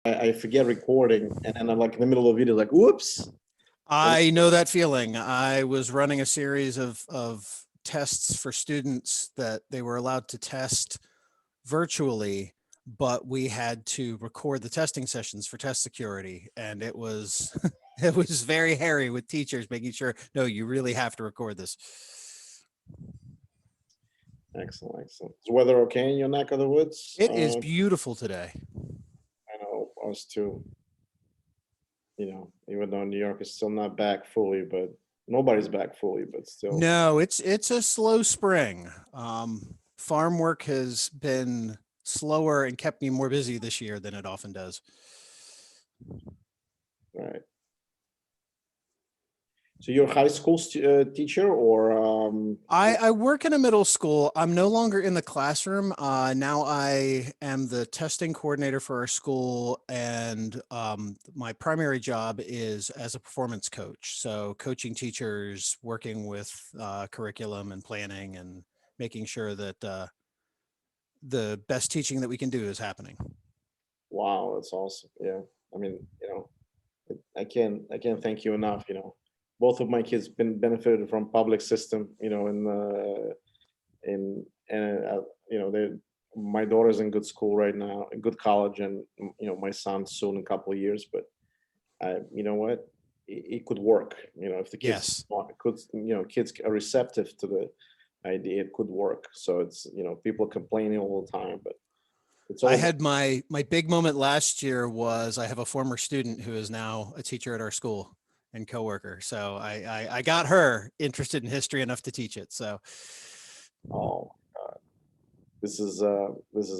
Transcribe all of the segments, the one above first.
I forget recording, and then I'm like in the middle of the video, like, whoops. I know that feeling. I was running a series of tests for students that they were allowed to test virtually, but we had to record the testing sessions for test security. And it was, it was very hairy with teachers making sure, no, you really have to record this. Excellent, excellent. Is the weather okay in your neck of the woods? It is beautiful today. I know, us too. You know, even though New York is still not back fully, but nobody's back fully, but still. No, it's a slow spring. Farm work has been slower and kept me more busy this year than it often does. Right. So you're a high school teacher, or I work in a middle school. I'm no longer in the classroom. Now I am the testing coordinator for our school, and my primary job is as a performance coach. So coaching teachers, working with curriculum and planning, and making sure that the best teaching that we can do is happening. wow, that's awesome. Yeah, I mean, you know, I can't thank you enough. You know, both of my kids been benefited from public system. You know, in and you know, they my daughter's in good school right now, in good college, and you know, my son soon in a couple of years. But you know what, it could work. You know, if the kids Yes. could, you know, kids are receptive to the idea, it could work. So it's, you know, people complaining all the time, but it's all I had my big moment last year was I have a former student who is now a teacher at our school and coworker. So I got her interested in history enough to teach it. So oh God, this is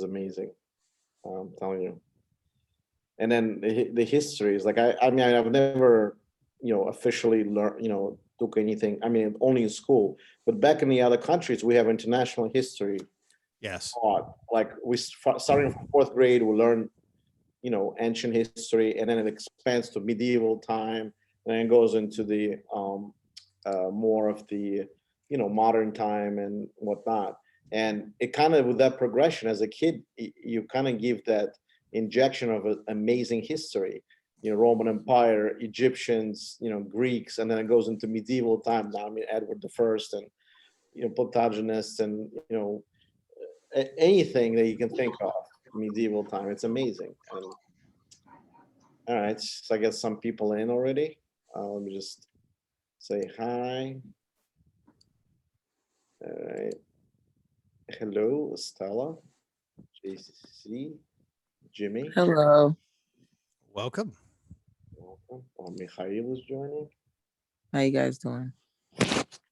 amazing. I'm telling you. And then the history is like, I mean, I've never, you know, officially learned, you know, took anything. I mean, only in school, but back in the other countries, we have international history yes. taught. Like starting from fourth grade, we learn, you know, ancient history, and then it expands to medieval time, and then it goes into the more of the, you know, modern time and whatnot. And it kind of, with that progression as a kid, you kind of give that injection of amazing history. You know, Roman Empire, Egyptians, you know, Greeks, and then it goes into medieval time. Now, I mean, Edward the First, and you know, Plantagenets, and you know, anything that you can think of medieval time. It's amazing. And all right, so I get some people in already. Let me just say hi. All right. Hello, Stella, JC, Jimmy. Hello. Welcome. Welcome. Mikhail is joining. How you guys doing?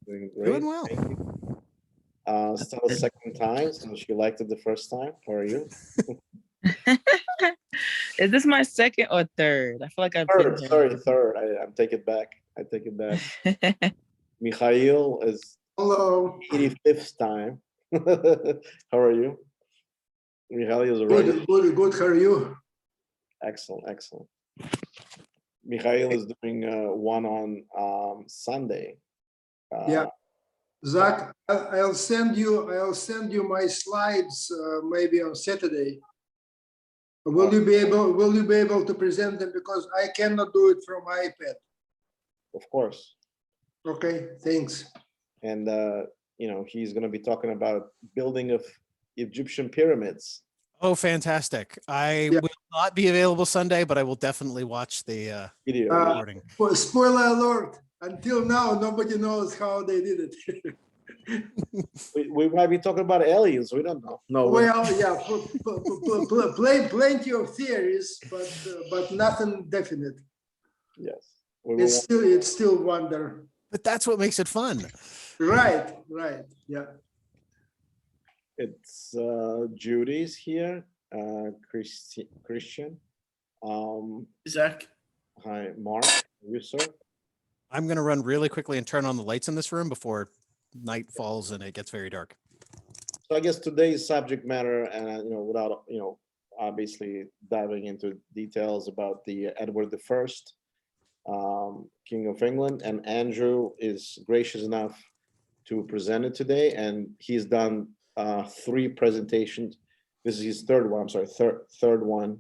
Doing great. Doing well. Thank you. Stella's second time, so she liked it the first time. How are you? Is this my second or third? I feel like I've Third, been sorry, here. third. I take it back. I take it back. Mikhail is Hello. 85th time. How are you? Mikhail is a Good, regular. good, good. How are you? Excellent, excellent. Mikhail is doing one on Sunday. Yeah. Zach, I'll send you my slides maybe on Saturday. Will you be able to present them, because I cannot do it from iPad? Of course. Okay, thanks. And you know, he's going to be talking about building of Egyptian pyramids. Oh, fantastic. I will not be available Sunday, but I will definitely watch the Video. recording. Spoiler alert, until now, nobody knows how they did it. We might be talking about aliens. We don't know. No. Well, yeah, plenty of theories, but nothing definite. Yes. It's still wonder. But that's what makes it fun. Right, yeah. It's Judy's here, Christian. Zach. Hi, Mark. You, sir? I'm going to run really quickly and turn on the lights in this room before night falls and it gets very dark. So I guess today's subject matter, and you know, without, you know, obviously diving into details about the Edward the First, King of England, and Andrew is gracious enough to present it today, and he's done 3 presentations. This is his third one. I'm sorry, third one,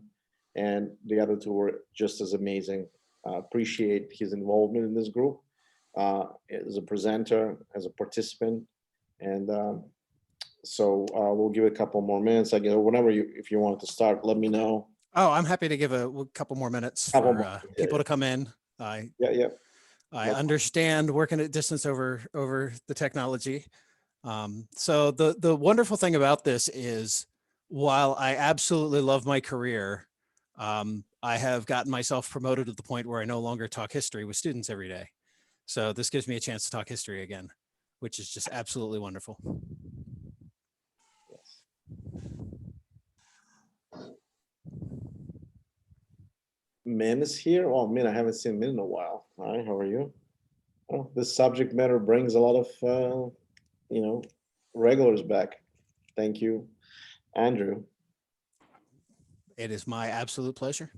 and the other two were just as amazing. Appreciate his involvement in this group as a presenter, as a participant, and so we'll give it a couple more minutes. I guess whenever if you wanted to start, let me know. Oh, I'm happy to give a couple more minutes Couple for more, people yeah. to come in. I No understand working at distance over the technology. So the wonderful thing about this is, while I absolutely love my career, I have gotten myself promoted to the point where I no longer talk history with students every day. So this gives me a chance to talk history again, which is just absolutely wonderful. Min is here. Oh, Min, I haven't seen Min in a while. Hi, how are you? Oh, this subject matter brings a lot of, regulars back. Thank you, Andrew. It is my absolute pleasure.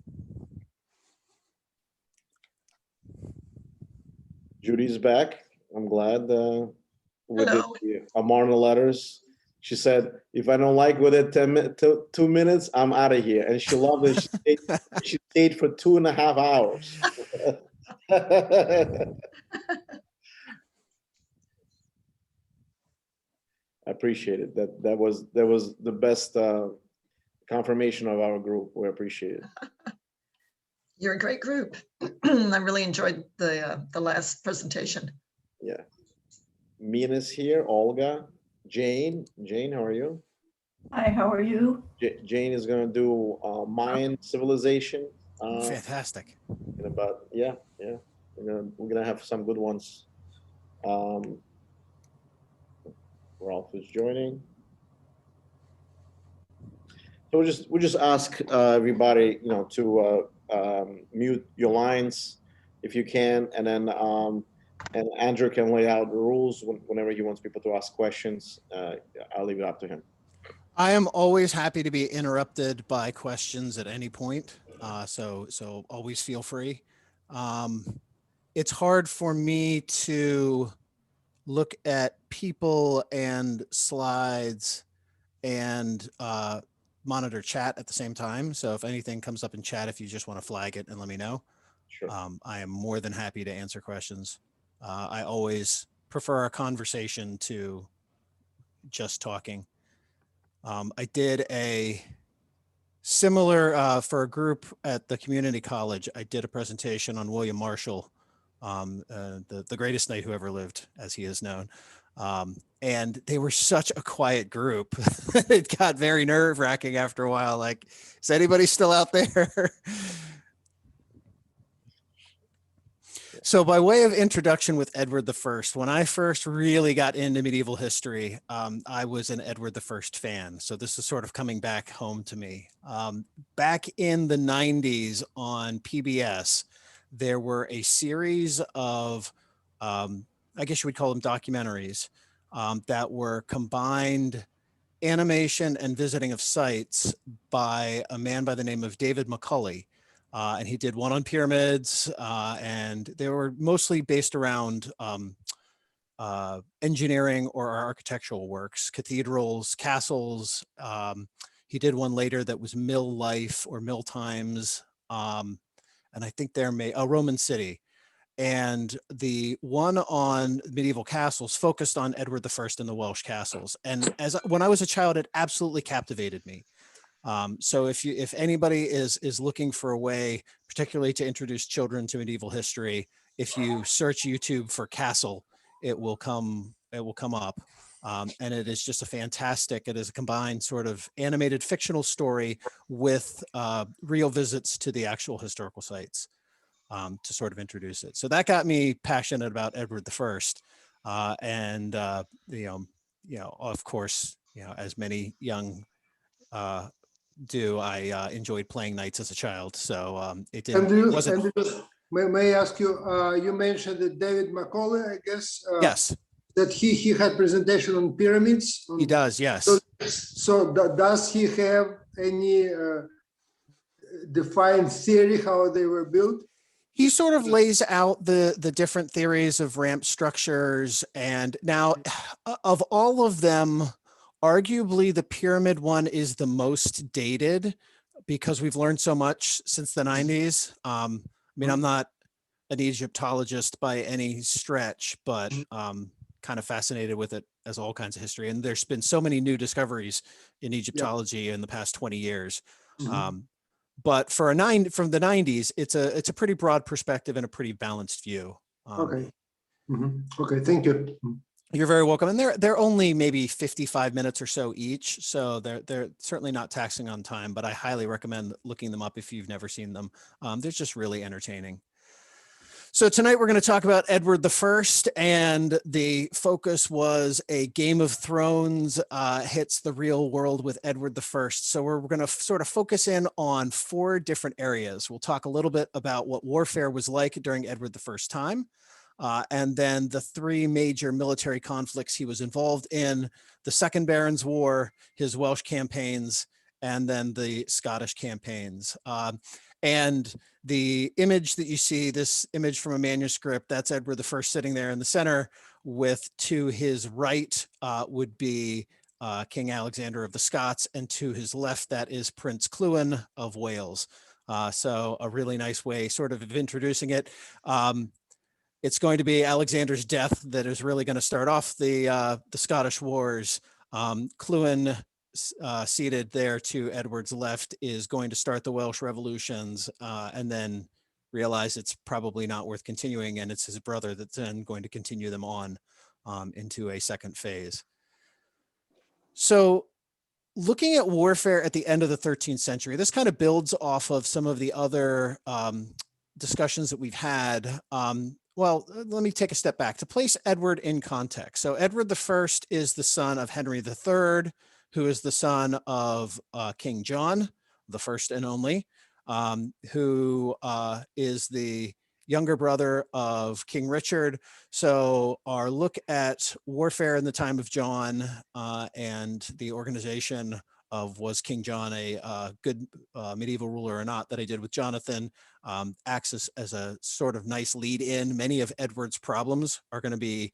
Judy's back. I'm glad with Hello. the Amarna letters. She said, if I don't like with it 2 minutes, I'm out of here. And she loved it. She stayed for 2.5 hours. I appreciate it. That was the best confirmation of our group. We appreciate it. You're a great group. I really enjoyed the last presentation. Yeah. Mina's here. Olga, Jane, how are you? Hi, how are you? Jane is going to do Mayan civilization. Fantastic. In about we're gonna have some good ones. Ralph is joining. So we'll just ask everybody, to mute your lines if you can, and then and Andrew can lay out the rules whenever he wants people to ask questions. I'll leave it up to him. I am always happy to be interrupted by questions at any point. So always feel free. It's hard for me to look at people and slides and monitor chat at the same time. So if anything comes up in chat, if you just want to flag it and let me know, Sure. I am more than happy to answer questions. I always prefer a conversation to just talking. I did a similar for a group at the community college. I did a presentation on William Marshall, the greatest knight who ever lived, as he is known. And they were such a quiet group. It got very nerve-wracking after a while. Like, is anybody still out there? So by way of introduction with Edward I, when I first really got into medieval history, I was an Edward I fan. So this is sort of coming back home to me. Back in the 90s on PBS, there were a series of, I guess you would call them documentaries, that were combined animation and visiting of sites by a man by the name of David McCulley. And he did one on pyramids, and they were mostly based around engineering or architectural works, cathedrals, castles. He did one later that was mill life or mill times. And I think there may a Roman city. And the one on medieval castles focused on Edward I and the Welsh castles. And when I was a child, it absolutely captivated me. So if anybody is looking for a way, particularly to introduce children to medieval history, if you search YouTube for castle, it will come up. And it is just it is a combined sort of animated fictional story with real visits to the actual historical sites to sort of introduce it. So that got me passionate about Edward I. And of course, as many young do, I enjoyed playing knights as a child. So it wasn't. May I ask you, you mentioned that David Macaulay, I guess. Yes. That he had presentation on pyramids. He does, yes. So does he have any defined theory how they were built? He sort of lays out the different theories of ramp structures. And now of all of them, arguably the pyramid one is the most dated because we've learned so much since the 90s. I mean, I'm not an Egyptologist by any stretch, but kind of fascinated with it as all kinds of history. And there's been so many new discoveries in Egyptology in the past 20 years. But for from the 90s, it's a pretty broad perspective and a pretty balanced view. Okay. Okay, thank you. You're very welcome. And they're only maybe 55 minutes or so each. So they're certainly not taxing on time, but I highly recommend looking them up if you've never seen them. They're just really entertaining. So tonight we're going to talk about Edward I, and the focus was a Game of Thrones hits the real world with Edward I. So we're going to sort of focus in on 4 different areas. We'll talk a little bit about what warfare was like during Edward I's time, and then the 3 major military conflicts he was involved in: the Second Barons' War, his Welsh campaigns, and then the Scottish campaigns. And the image that you see, this image from a manuscript, that's Edward I sitting there in the center, with to his right would be King Alexander of the Scots, and to his left, that is Prince Clwyn of Wales. So a really nice way sort of introducing it. It's going to be Alexander's death that is really going to start off the Scottish Wars. Clwyn, seated there to Edward's left, is going to start the Welsh revolutions and then realize it's probably not worth continuing, and it's his brother that's then going to continue them on into a second phase. So looking at warfare at the end of the 13th century, this kind of builds off of some of the other discussions that we've had. Well, let me take a step back to place Edward in context. So Edward I is the son of Henry III, who is the son of King John, the first and only, who is the younger brother of King Richard. So our look at warfare in the time of John and the organization of was King John a good medieval ruler or not, that I did with Jonathan, acts as a sort of nice lead in. Many of Edward's problems are going to be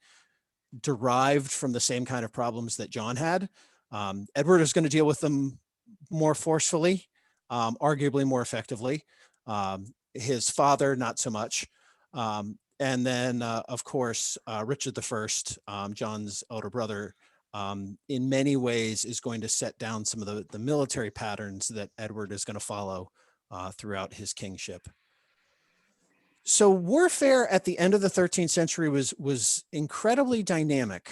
derived from the same kind of problems that John had. Edward is going to deal with them more forcefully, arguably more effectively. His father, not so much. And then, of course, Richard I, John's older brother, in many ways is going to set down some of the military patterns that Edward is going to follow throughout his kingship. So warfare at the end of the 13th century was incredibly dynamic.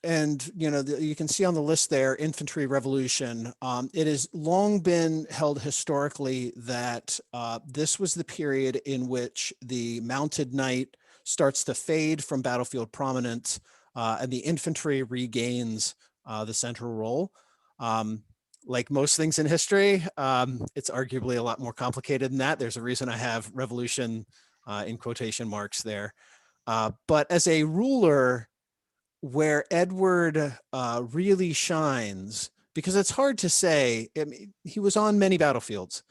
And, you know, you can see on the list there, infantry revolution. It has long been held historically that this was the period in which the mounted knight starts to fade from battlefield prominence and the infantry regains the central role. Like most things in history, it's arguably a lot more complicated than that. There's a reason I have revolution in quotation marks there. But as a ruler, where Edward really shines, because it's hard to say, I mean, he was on many battlefields.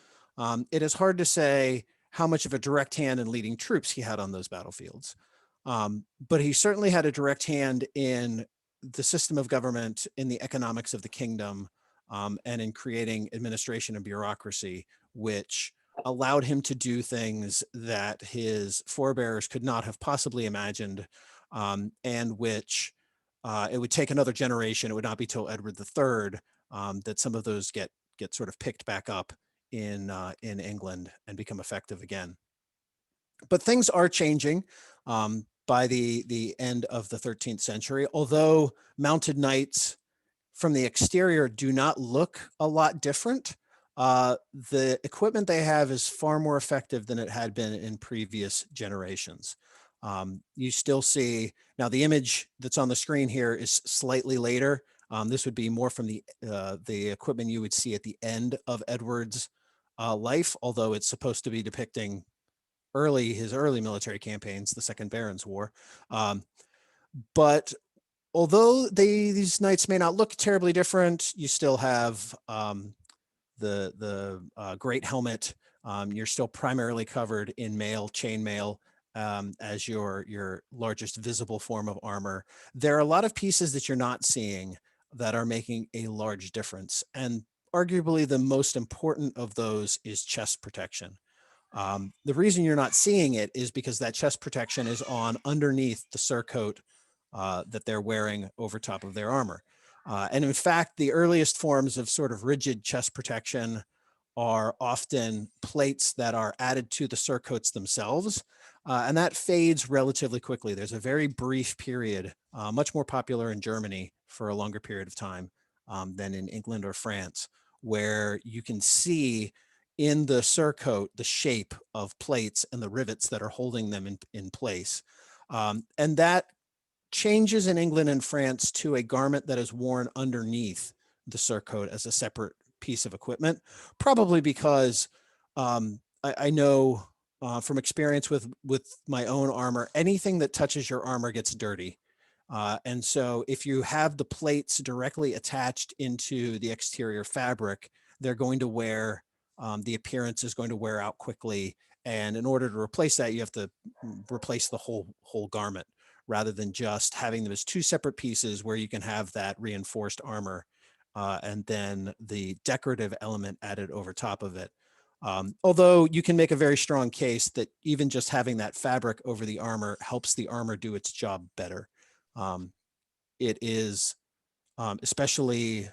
It is hard to say how much of a direct hand in leading troops he had on those battlefields. But he certainly had a direct hand in the system of government, in the economics of the kingdom, and in creating administration and bureaucracy, which allowed him to do things that his forebears could not have possibly imagined, and which it would take another generation. It would not be till Edward III that some of those get sort of picked back up in England and become effective again. But things are changing by the end of the 13th century. Although mounted knights from the exterior do not look a lot different, the equipment they have is far more effective than it had been in previous generations. You still see, now the image that's on the screen here is slightly later. This would be more from the equipment you would see at the end of Edward's life, although it's supposed to be depicting his early military campaigns, the Second Barons' War. But although these knights may not look terribly different, you still have the great helmet. You're still primarily covered in mail, chainmail, as your largest visible form of armor. There are a lot of pieces that you're not seeing that are making a large difference. And arguably the most important of those is chest protection. The reason you're not seeing it is because that chest protection is on underneath the surcoat that they're wearing over top of their armor. And in fact, the earliest forms of sort of rigid chest protection are often plates that are added to the surcoats themselves. And that fades relatively quickly. There's a very brief period, much more popular in Germany for a longer period of time than in England or France, where you can see in the surcoat the shape of plates and the rivets that are holding them in place. And that changes in England and France to a garment that is worn underneath the surcoat as a separate piece of equipment, probably because I know from experience with my own armor, anything that touches your armor gets dirty. And so if you have the plates directly attached into the exterior fabric, they're going to wear, the appearance is going to wear out quickly. And in order to replace that, you have to replace the whole garment, rather than just having them as two separate pieces where you can have that reinforced armor and then the decorative element added over top of it. Although you can make a very strong case that even just having that fabric over the armor helps the armor do its job better. It is especially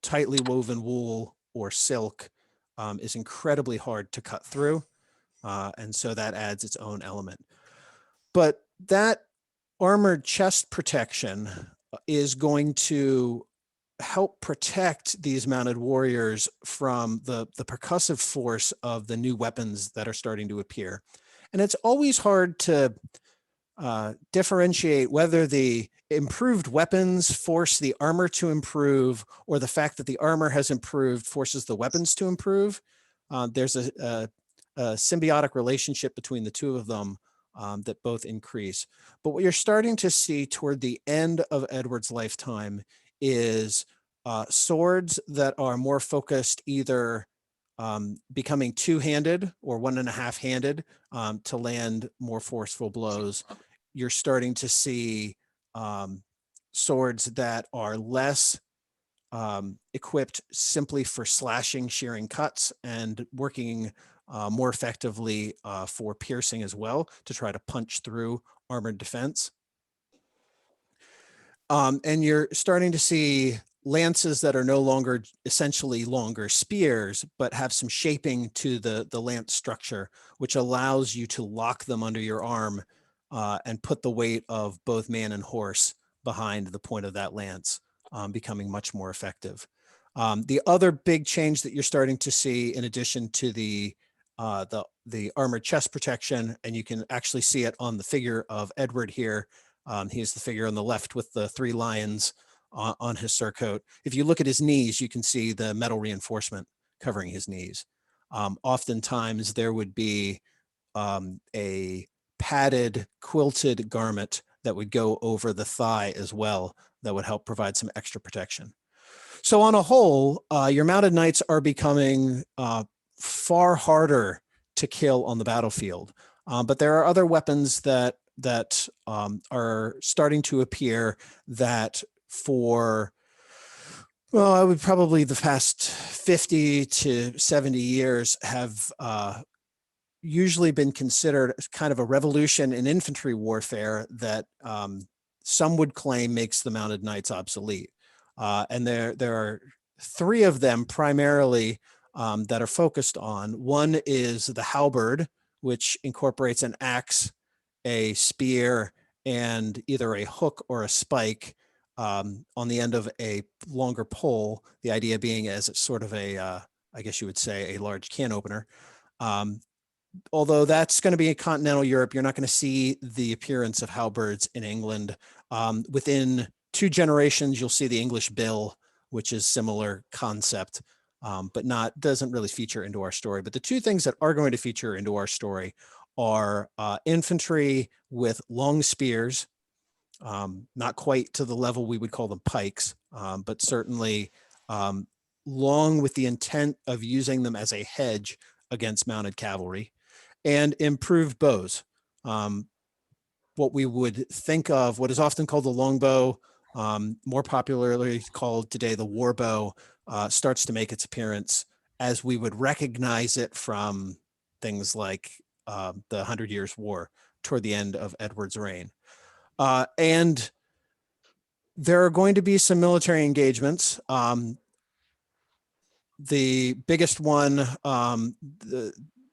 tightly woven wool or silk is incredibly hard to cut through. And so that adds its own element. But that armored chest protection is going to help protect these mounted warriors from the percussive force of the new weapons that are starting to appear. And it's always hard to differentiate whether the improved weapons force the armor to improve, or the fact that the armor has improved forces the weapons to improve. There's a symbiotic relationship between the two of them that both increase. But what you're starting to see toward the end of Edward's lifetime is swords that are more focused, either becoming two-handed or 1.5-handed to land more forceful blows. You're starting to see swords that are less equipped simply for slashing, shearing cuts, and working more effectively for piercing as well, to try to punch through armored defense. And you're starting to see lances that are no longer essentially longer spears, but have some shaping to the lance structure, which allows you to lock them under your arm and put the weight of both man and horse behind the point of that lance, becoming much more effective. The other big change that you're starting to see, in addition to the armored chest protection, and you can actually see it on the figure of Edward here. He's the figure on the left with the 3 lions on his surcoat. If you look at his knees, you can see the metal reinforcement covering his knees. Oftentimes there would be a padded, quilted garment that would go over the thigh as well, that would help provide some extra protection. So on a whole, your mounted knights are becoming far harder to kill on the battlefield. But there are other weapons that are starting to appear that for, well, I would probably the past 50 to 70 years have usually been considered kind of a revolution in infantry warfare that some would claim makes the mounted knights obsolete. And there are 3 of them primarily that are focused on. One is the halberd, which incorporates an axe, a spear, and either a hook or a spike on the end of a longer pole. The idea being as it's sort of a, I guess you would say, a large can opener. Although that's going to be in continental Europe, you're not going to see the appearance of halberds in England. Within 2 generations, you'll see the English bill, which is similar concept, but doesn't really feature into our story. But the 2 things that are going to feature into our story are infantry with long spears, not quite to the level we would call them pikes, but certainly long with the intent of using them as a hedge against mounted cavalry, and improved bows. What we would think of, what is often called the longbow more popularly called today the war bow, starts to make its appearance as we would recognize it from things like the 100 Years' War toward the end of Edward's reign. And there are going to be some military engagements. The biggest one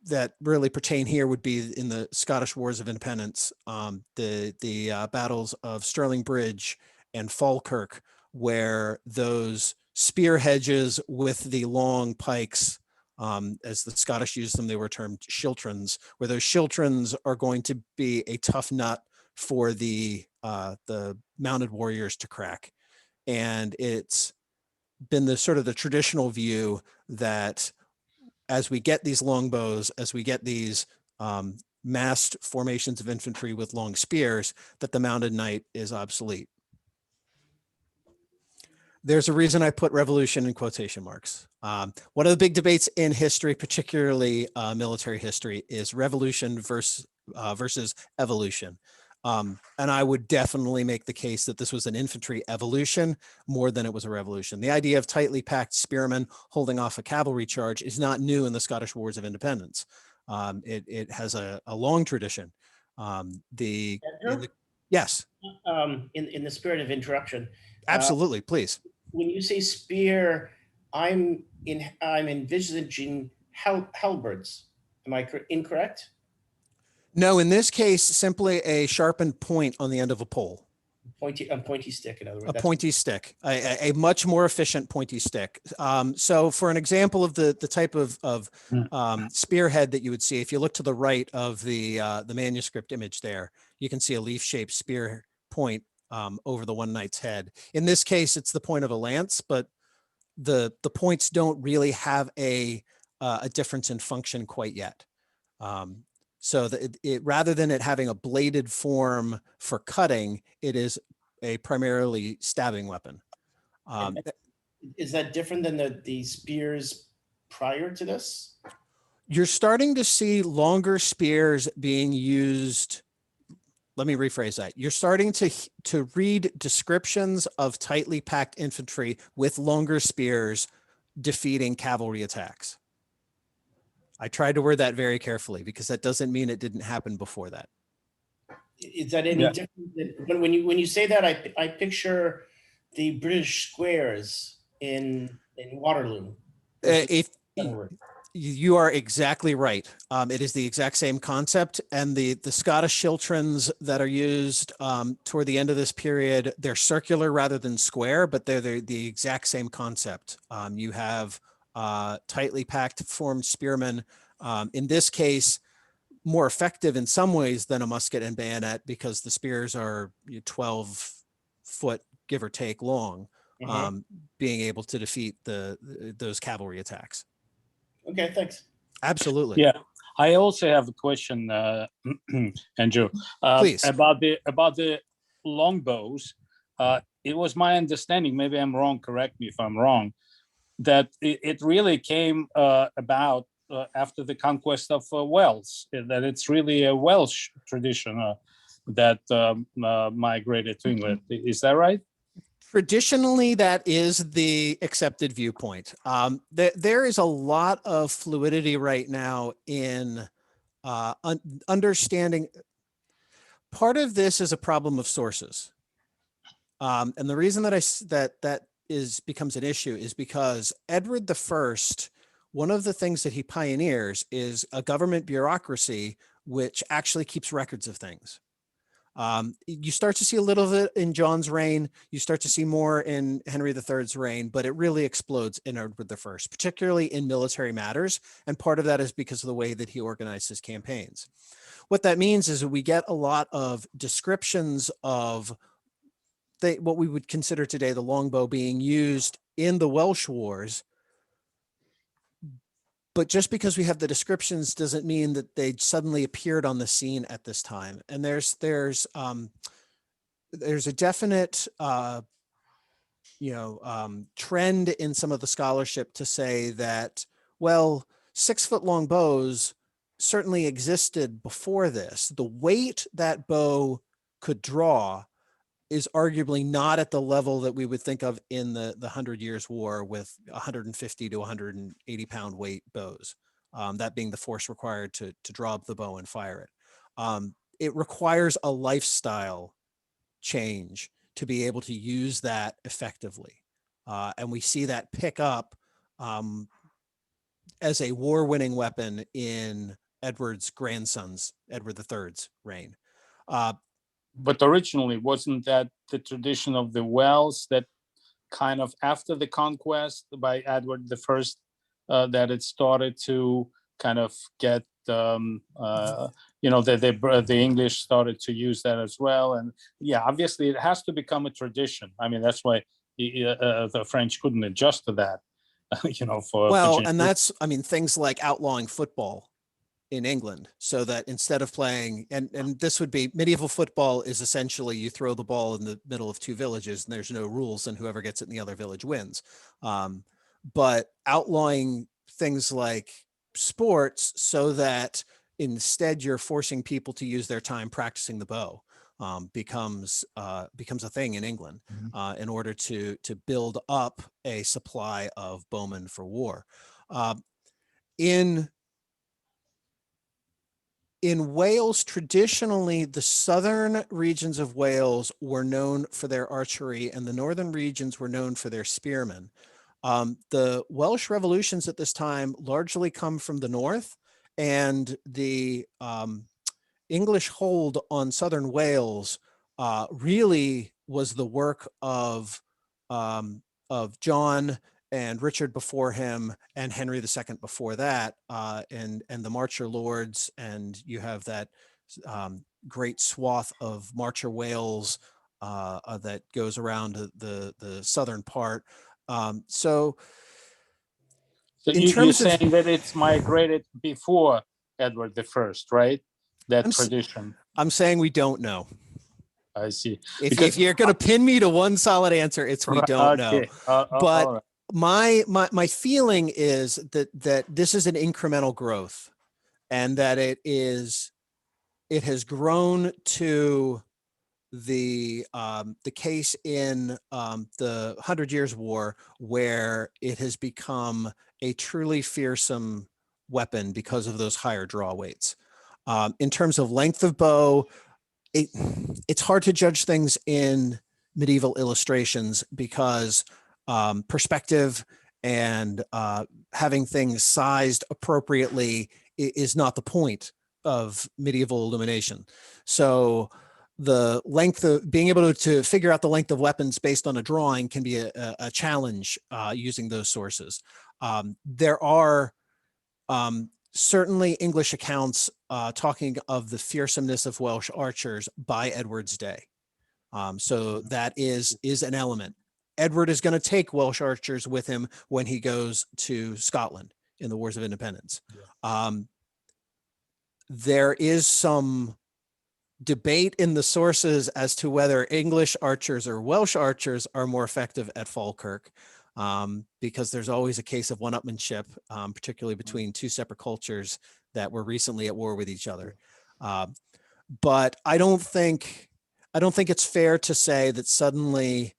that really pertain here would be in the Scottish Wars of Independence, the battles of Stirling Bridge and Falkirk, where those spear hedges with the long pikes, as the Scottish used them, they were termed shiltrons, where those shiltrons are going to be a tough nut for the mounted warriors to crack. And it's been the sort of the traditional view that as we get these longbows, as we get these massed formations of infantry with long spears, that the mounted knight is obsolete. There's a reason I put revolution in quotation marks. One of the big debates in history, particularly military history, is revolution versus evolution. And I would definitely make the case that this was an infantry evolution more than it was a revolution. The idea of tightly packed spearmen holding off a cavalry charge is not new in the Scottish Wars of Independence. It has a long tradition. Yes. In the spirit of interruption, Absolutely, please. when you say spear, I'm envisaging halberds. Am I incorrect? No, in this case, simply a sharpened point on the end of a pole. A pointy stick, in other words. A pointy stick, a much more efficient pointy stick. So for an example of the type of spearhead that you would see, if you look to the right of the manuscript image there, you can see a leaf-shaped spear point over the one knight's head. In this case, it's the point of a lance, but the points don't really have a difference in function quite yet. So that it rather than it having a bladed form for cutting, it is a primarily stabbing weapon. Is that different than the spears prior to this? You're starting to see longer spears being used. Let me rephrase that. You're starting to read descriptions of tightly packed infantry with longer spears defeating cavalry attacks. I tried to word that very carefully because that doesn't mean it didn't happen before that. Is that any different than, when you say that, I picture the British squares in Waterloo. If you are exactly right, it is the exact same concept, and the Scottish shiltrons that are used toward the end of this period, they're circular rather than square, but they're the exact same concept. You have tightly packed formed spearmen, in this case, more effective in some ways than a musket and bayonet because the spears are 12 foot, give or take, long, being able to defeat those cavalry attacks. Okay, thanks. Absolutely. Yeah, I also have a question, Andrew, Please. about the longbows. It was my understanding, maybe I'm wrong, correct me if I'm wrong, that it really came about after the conquest of Wales, that it's really a Welsh tradition that migrated to England. Is that right? Traditionally, that is the accepted viewpoint. There is a lot of fluidity right now in understanding. Part of this is a problem of sources. And the reason that that becomes an issue is because Edward I, one of the things that he pioneers is a government bureaucracy which actually keeps records of things. You start to see a little bit in John's reign, you start to see more in Henry III's reign, but it really explodes in Edward I, particularly in military matters. And part of that is because of the way that he organized his campaigns. What that means is that we get a lot of descriptions of what we would consider today the longbow being used in the Welsh Wars. But just because we have the descriptions doesn't mean that they suddenly appeared on the scene at this time. And there's a definite trend in some of the scholarship to say that, well, 6 foot long bows certainly existed before this. The weight that bow could draw is arguably not at the level that we would think of in the 100 Years' War with 150 to 180 pound weight bows, that being the force required to draw up the bow and fire it. It requires a lifestyle change to be able to use that effectively. And we see that pick up as a war-winning weapon in Edward's grandson's, Edward III's reign. But originally, wasn't that the tradition of the wells that kind of after the conquest by Edward I, that it started to kind of get, the English started to use that as well. And yeah, obviously it has to become a tradition. I mean, that's why the French couldn't adjust to that, And that's, I mean, things like outlawing football in England, so that instead of playing, and this would be medieval football is essentially you throw the ball in the middle of two villages and there's no rules and whoever gets it in the other village wins. But outlawing things like sports so that instead you're forcing people to use their time practicing the bow becomes a thing in England in order to build up a supply of bowmen for war. In Wales, traditionally, the southern regions of Wales were known for their archery and the northern regions were known for their spearmen. The Welsh revolutions at this time largely come from the north, and the English hold on southern Wales really was the work of John and Richard before him, and Henry II before that, and the Marcher Lords, and you have that great swath of Marcher Wales that goes around the southern part. So you're saying that it's migrated before Edward I, right? That tradition. I'm saying we don't know. I see. If you're going to pin me to one solid answer, it's we don't know. But my feeling is that this is an incremental growth, and that it has grown to the case in the 100 Years' War, where it has become a truly fearsome weapon because of those higher draw weights. In terms of length of bow, it's hard to judge things in medieval illustrations because perspective and having things sized appropriately is not the point of medieval illumination. So the length of being able to figure out the length of weapons based on a drawing can be a challenge using those sources. There are certainly English accounts talking of the fearsomeness of Welsh archers by Edward's day. So that is an element. Edward is going to take Welsh archers with him when he goes to Scotland in the Wars of Independence. Yeah. There is some debate in the sources as to whether English archers or Welsh archers are more effective at Falkirk, because there's always a case of one-upmanship, particularly between two separate cultures that were recently at war with each other. But I don't think it's fair to say that suddenly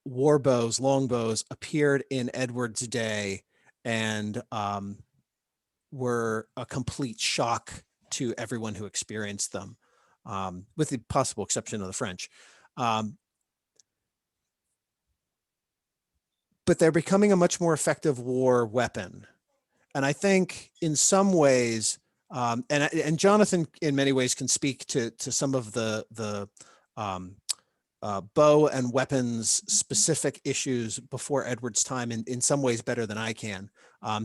war bows, longbows appeared in Edward's day and were a complete shock to everyone who experienced them, with the possible exception of the French. But they're becoming a much more effective war weapon. And I think in some ways, and Jonathan in many ways can speak to some of the bow and weapons specific issues before Edward's time in some ways better than I can.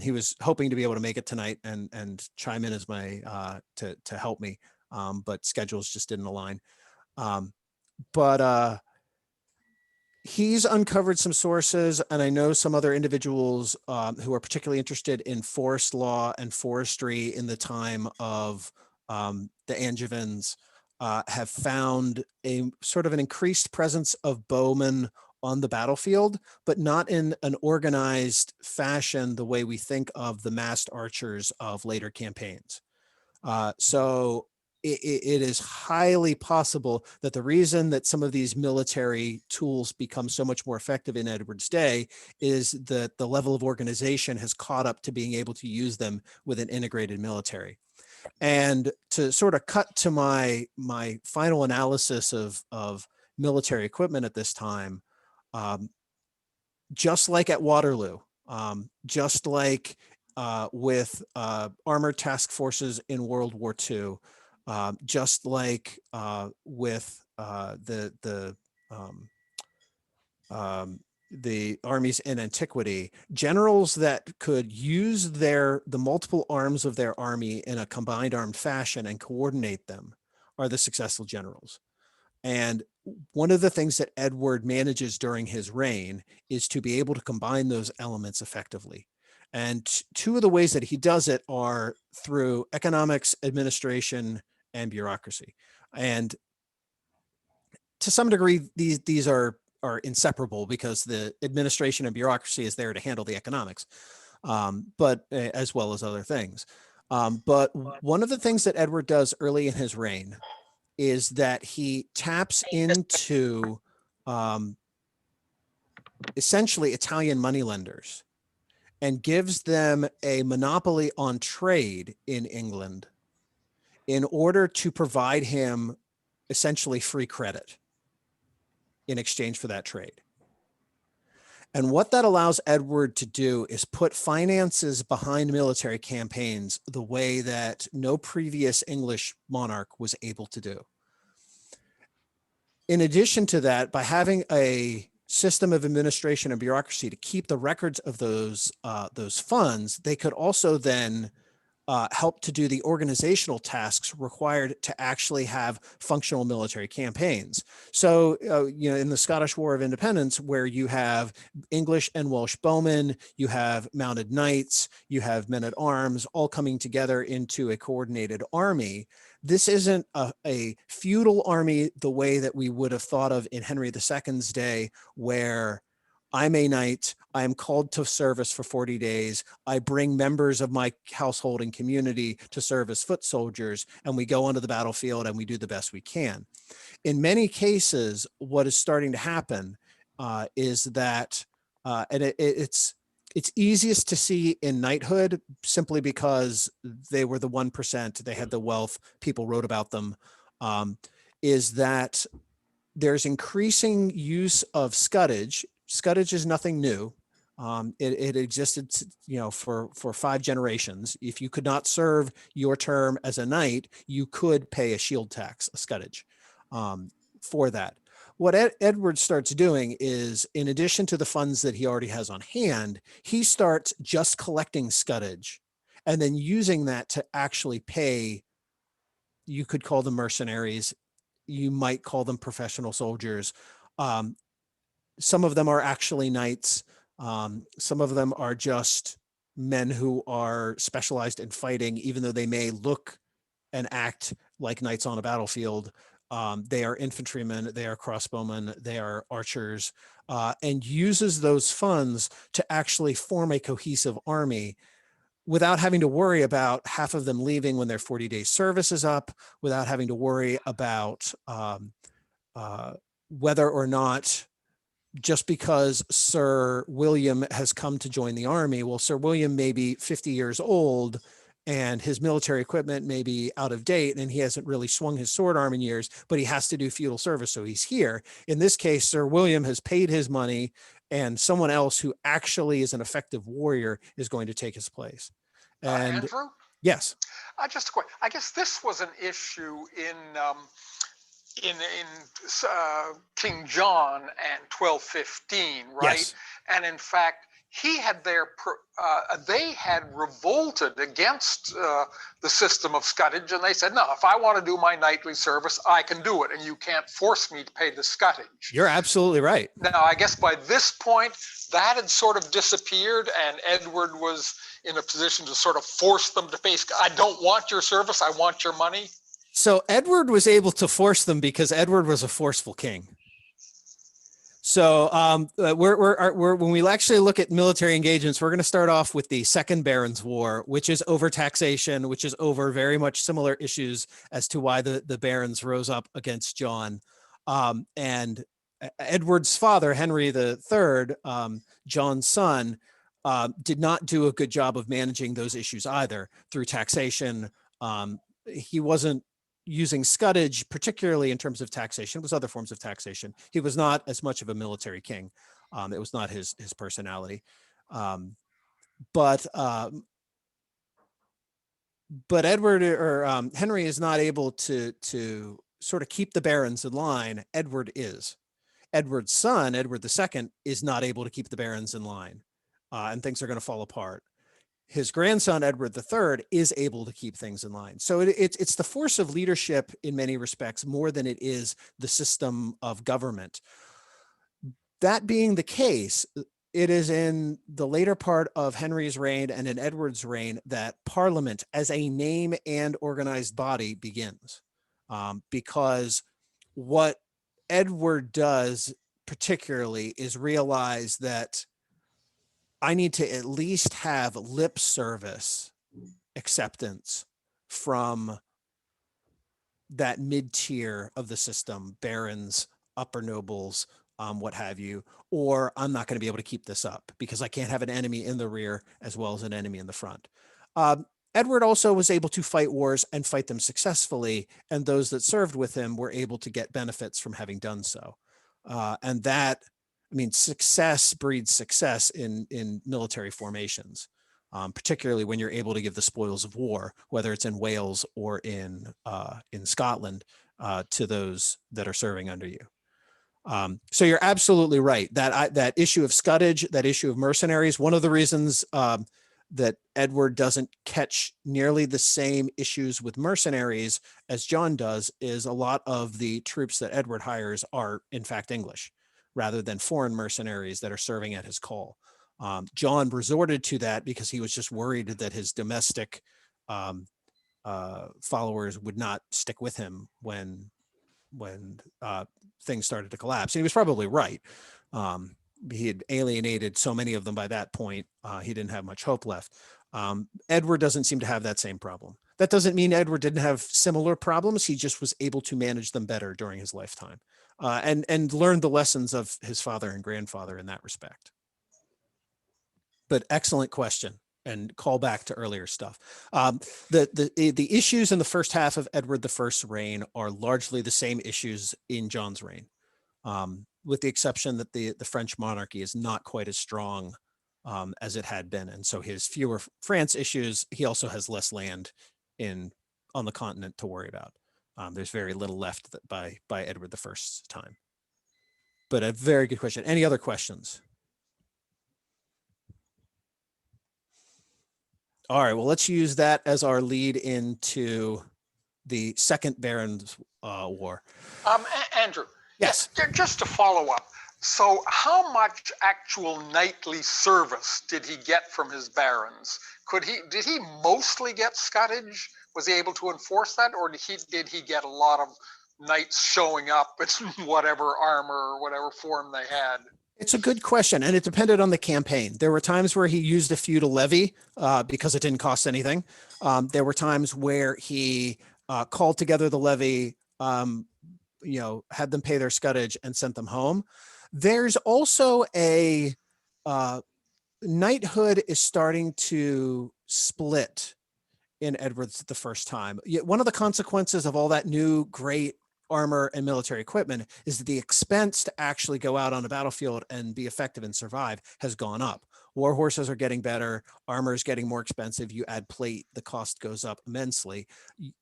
He was hoping to be able to make it tonight and chime in as my to help me, but schedules just didn't align. But he's uncovered some sources, and I know some other individuals who are particularly interested in forest law and forestry in the time of the Angevins have found a sort of an increased presence of bowmen on the battlefield, but not in an organized fashion the way we think of the massed archers of later campaigns. So it is highly possible that the reason that some of these military tools become so much more effective in Edward's day is that the level of organization has caught up to being able to use them with an integrated military. And to sort of cut to my final analysis of military equipment at this time, just like at Waterloo, just like with armored task forces in World War II, just like with the armies in antiquity, generals that could use the multiple arms of their army in a combined armed fashion and coordinate them are the successful generals. And one of the things that Edward manages during his reign is to be able to combine those elements effectively. And two of the ways that he does it are through economics, administration, and bureaucracy. And to some degree, these are inseparable because the administration and bureaucracy is there to handle the economics, but as well as other things. But one of the things that Edward does early in his reign is that he taps into essentially Italian moneylenders and gives them a monopoly on trade in England in order to provide him essentially free credit in exchange for that trade. And what that allows Edward to do is put finances behind military campaigns the way that no previous English monarch was able to do. In addition to that, by having a system of administration and bureaucracy to keep the records of those funds, they could also then help to do the organizational tasks required to actually have functional military campaigns. So, in the Scottish War of Independence, where you have English and Welsh bowmen, you have mounted knights, you have men at arms, all coming together into a coordinated army. This isn't a feudal army the way that we would have thought of in Henry II's day, where I'm a knight, I am called to service for 40 days. I bring members of my household and community to serve as foot soldiers, and we go onto the battlefield and we do the best we can. In many cases, what is starting to happen is that, and it's easiest to see in knighthood simply because they were the 1%, they had the wealth, people wrote about them, is that there's increasing use of scuddage. Scuddage is nothing new. It existed, for 5 generations. If you could not serve your term as a knight, you could pay a shield tax, a scuddage, for that. What Edward starts doing is, in addition to the funds that he already has on hand, he starts just collecting scuddage and then using that to actually pay, you could call them mercenaries, you might call them professional soldiers. Some of them are actually knights. Some of them are just men who are specialized in fighting, even though they may look and act like knights on a battlefield. They are infantrymen, they are crossbowmen, they are archers, and uses those funds to actually form a cohesive army without having to worry about half of them leaving when their 40-day service is up, without having to worry about whether or not, just because Sir William has come to join the army, well, Sir William may be 50 years old and his military equipment may be out of date and he hasn't really swung his sword arm in years, but he has to do feudal service, so he's here. In this case, Sir William has paid his money and someone else who actually is an effective warrior is going to take his place. And Andrew? yes. Just a question. I guess this was an issue in King John and 1215, right? Yes. And in fact, he had they had revolted against the system of scuddage, and they said, no, if I want to do my knightly service, I can do it, and you can't force me to pay the scuddage. You're absolutely right. Now, I guess by this point, that had sort of disappeared, and Edward was in a position to sort of force them to pay. I don't want your service, I want your money. So Edward was able to force them because Edward was a forceful king. So when we actually look at military engagements, we're going to start off with the Second Barons' War, which is over taxation, which is over very much similar issues as to why the barons rose up against John. And Edward's father, Henry III, John's son, did not do a good job of managing those issues either through taxation. He wasn't using scuddage, particularly in terms of taxation. It was other forms of taxation. He was not as much of a military king. It was not his personality. But Edward or Henry is not able to sort of keep the barons in line. Edward is. Edward's son, Edward II, is not able to keep the barons in line, and things are going to fall apart. His grandson, Edward III, is able to keep things in line. So it's the force of leadership in many respects more than it is the system of government. That being the case, it is in the later part of Henry's reign and in Edward's reign that Parliament as a name and organized body begins. Because what Edward does particularly is realize that I need to at least have lip service acceptance from that mid-tier of the system, barons, upper nobles, what have you, or I'm not going to be able to keep this up because I can't have an enemy in the rear as well as an enemy in the front. Edward also was able to fight wars and fight them successfully, and those that served with him were able to get benefits from having done so. And that, I mean, success breeds success in military formations, particularly when you're able to give the spoils of war, whether it's in Wales or in Scotland, to those that are serving under you. So you're absolutely right that that issue of scuddage, that issue of mercenaries, one of the reasons that Edward doesn't catch nearly the same issues with mercenaries as John does is a lot of the troops that Edward hires are in fact English, rather than foreign mercenaries that are serving at his call. John resorted to that because he was just worried that his domestic followers would not stick with him when things started to collapse. And he was probably right. He had alienated so many of them by that point, he didn't have much hope left. Edward doesn't seem to have that same problem. That doesn't mean Edward didn't have similar problems. He just was able to manage them better during his lifetime, and learned the lessons of his father and grandfather in that respect. But excellent question, and call back to earlier stuff. The issues in the first half of Edward I's reign are largely the same issues in John's reign, with the exception that the French monarchy is not quite as strong as it had been. And so his fewer France issues, he also has less land on the continent to worry about. There's very little left by Edward I's time. But a very good question. Any other questions? All right, well, let's use that as our lead into the Second Barons' War. Andrew. Yes. Just to follow up. So how much actual nightly service did he get from his barons? Did he mostly get scuddage? Was he able to enforce that? Or did he get a lot of knights showing up in whatever armor or whatever form they had? It's a good question, and it depended on the campaign. There were times where he used a feudal levy because it didn't cost anything. There were times where he called together the levy, had them pay their scuddage and sent them home. There's also a knighthood is starting to split in Edward I's time. One of the consequences of all that new great armor and military equipment is that the expense to actually go out on a battlefield and be effective and survive has gone up. War horses are getting better, armor is getting more expensive, you add plate, the cost goes up immensely.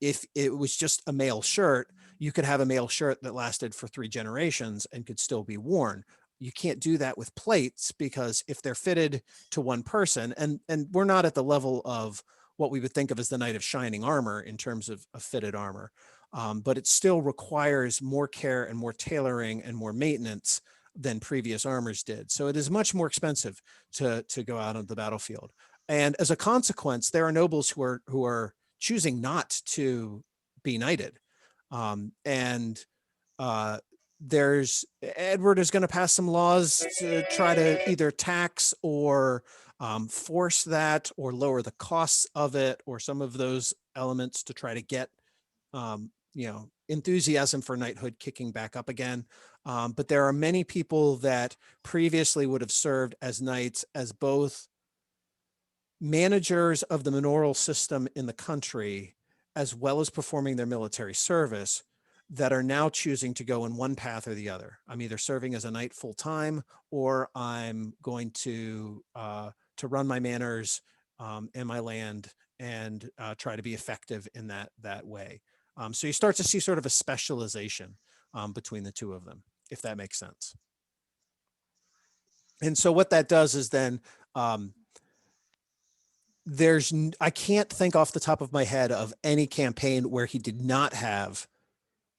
If it was just a mail shirt, you could have a mail shirt that lasted for 3 generations and could still be worn. You can't do that with plates because if they're fitted to one person, and we're not at the level of what we would think of as the knight of shining armor in terms of fitted armor, but it still requires more care and more tailoring and more maintenance than previous armors did. So it is much more expensive to go out on the battlefield. And as a consequence, there are nobles who are choosing not to be knighted. Edward is going to pass some laws to try to either tax or force that or lower the costs of it, or some of those elements to try to get, enthusiasm for knighthood kicking back up again. But there are many people that previously would have served as knights as both managers of the manorial system in the country, as well as performing their military service, that are now choosing to go in one path or the other. I'm either serving as a knight full time, or I'm going to run my manors and my land and try to be effective in that way. So you start to see sort of a specialization between the two of them, if that makes sense. And so what that does is then I can't think off the top of my head of any campaign where he did not have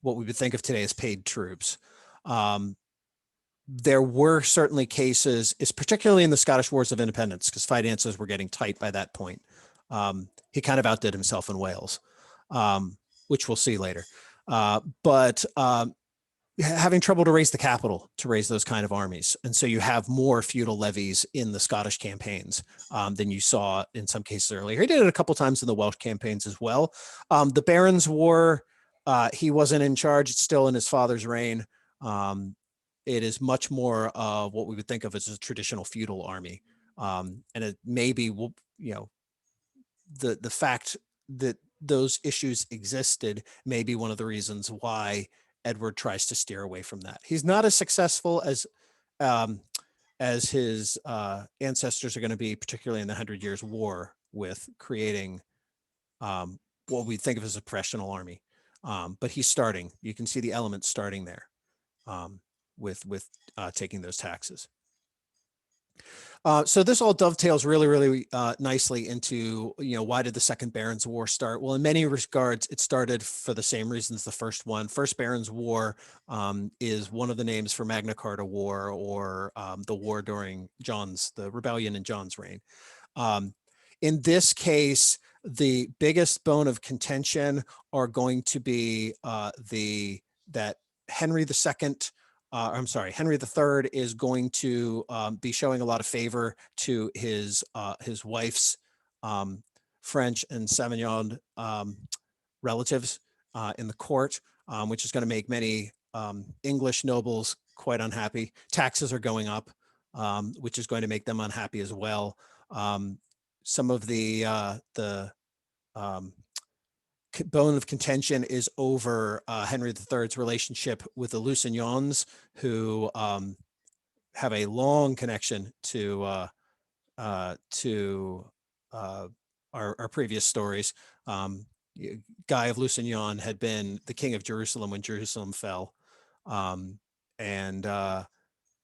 what we would think of today as paid troops. There were certainly cases, is particularly in the Scottish Wars of Independence, because finances were getting tight by that point. He kind of outdid himself in Wales, which we'll see later. But having trouble to raise the capital to raise those kind of armies. And so you have more feudal levies in the Scottish campaigns than you saw in some cases earlier. He did it a couple times in the Welsh campaigns as well. The Barons' War, he wasn't in charge. It's still in his father's reign. It is much more of what we would think of as a traditional feudal army. And it may be, the fact that those issues existed may be one of the reasons why Edward tries to steer away from that. He's not as successful as his ancestors are going to be, particularly in the 100 Years' War, with creating what we think of as a professional army. But he's starting. You can see the elements starting there with taking those taxes. So this all dovetails really, really nicely into, why did the Second Barons' War start? Well, in many regards, it started for the same reasons the first one. First Barons' War is one of the names for Magna Carta War, or the war during the rebellion in John's reign. In this case, the biggest bone of contention are going to be that Henry II. Henry III is going to be showing a lot of favor to his wife's French and Sauvignon relatives in the court, which is going to make many English nobles quite unhappy. Taxes are going up, which is going to make them unhappy as well. Some of the bone of contention is over Henry III's relationship with the Lusignans, who have a long connection to our previous stories. Guy of Lusignan had been the king of Jerusalem when Jerusalem fell, and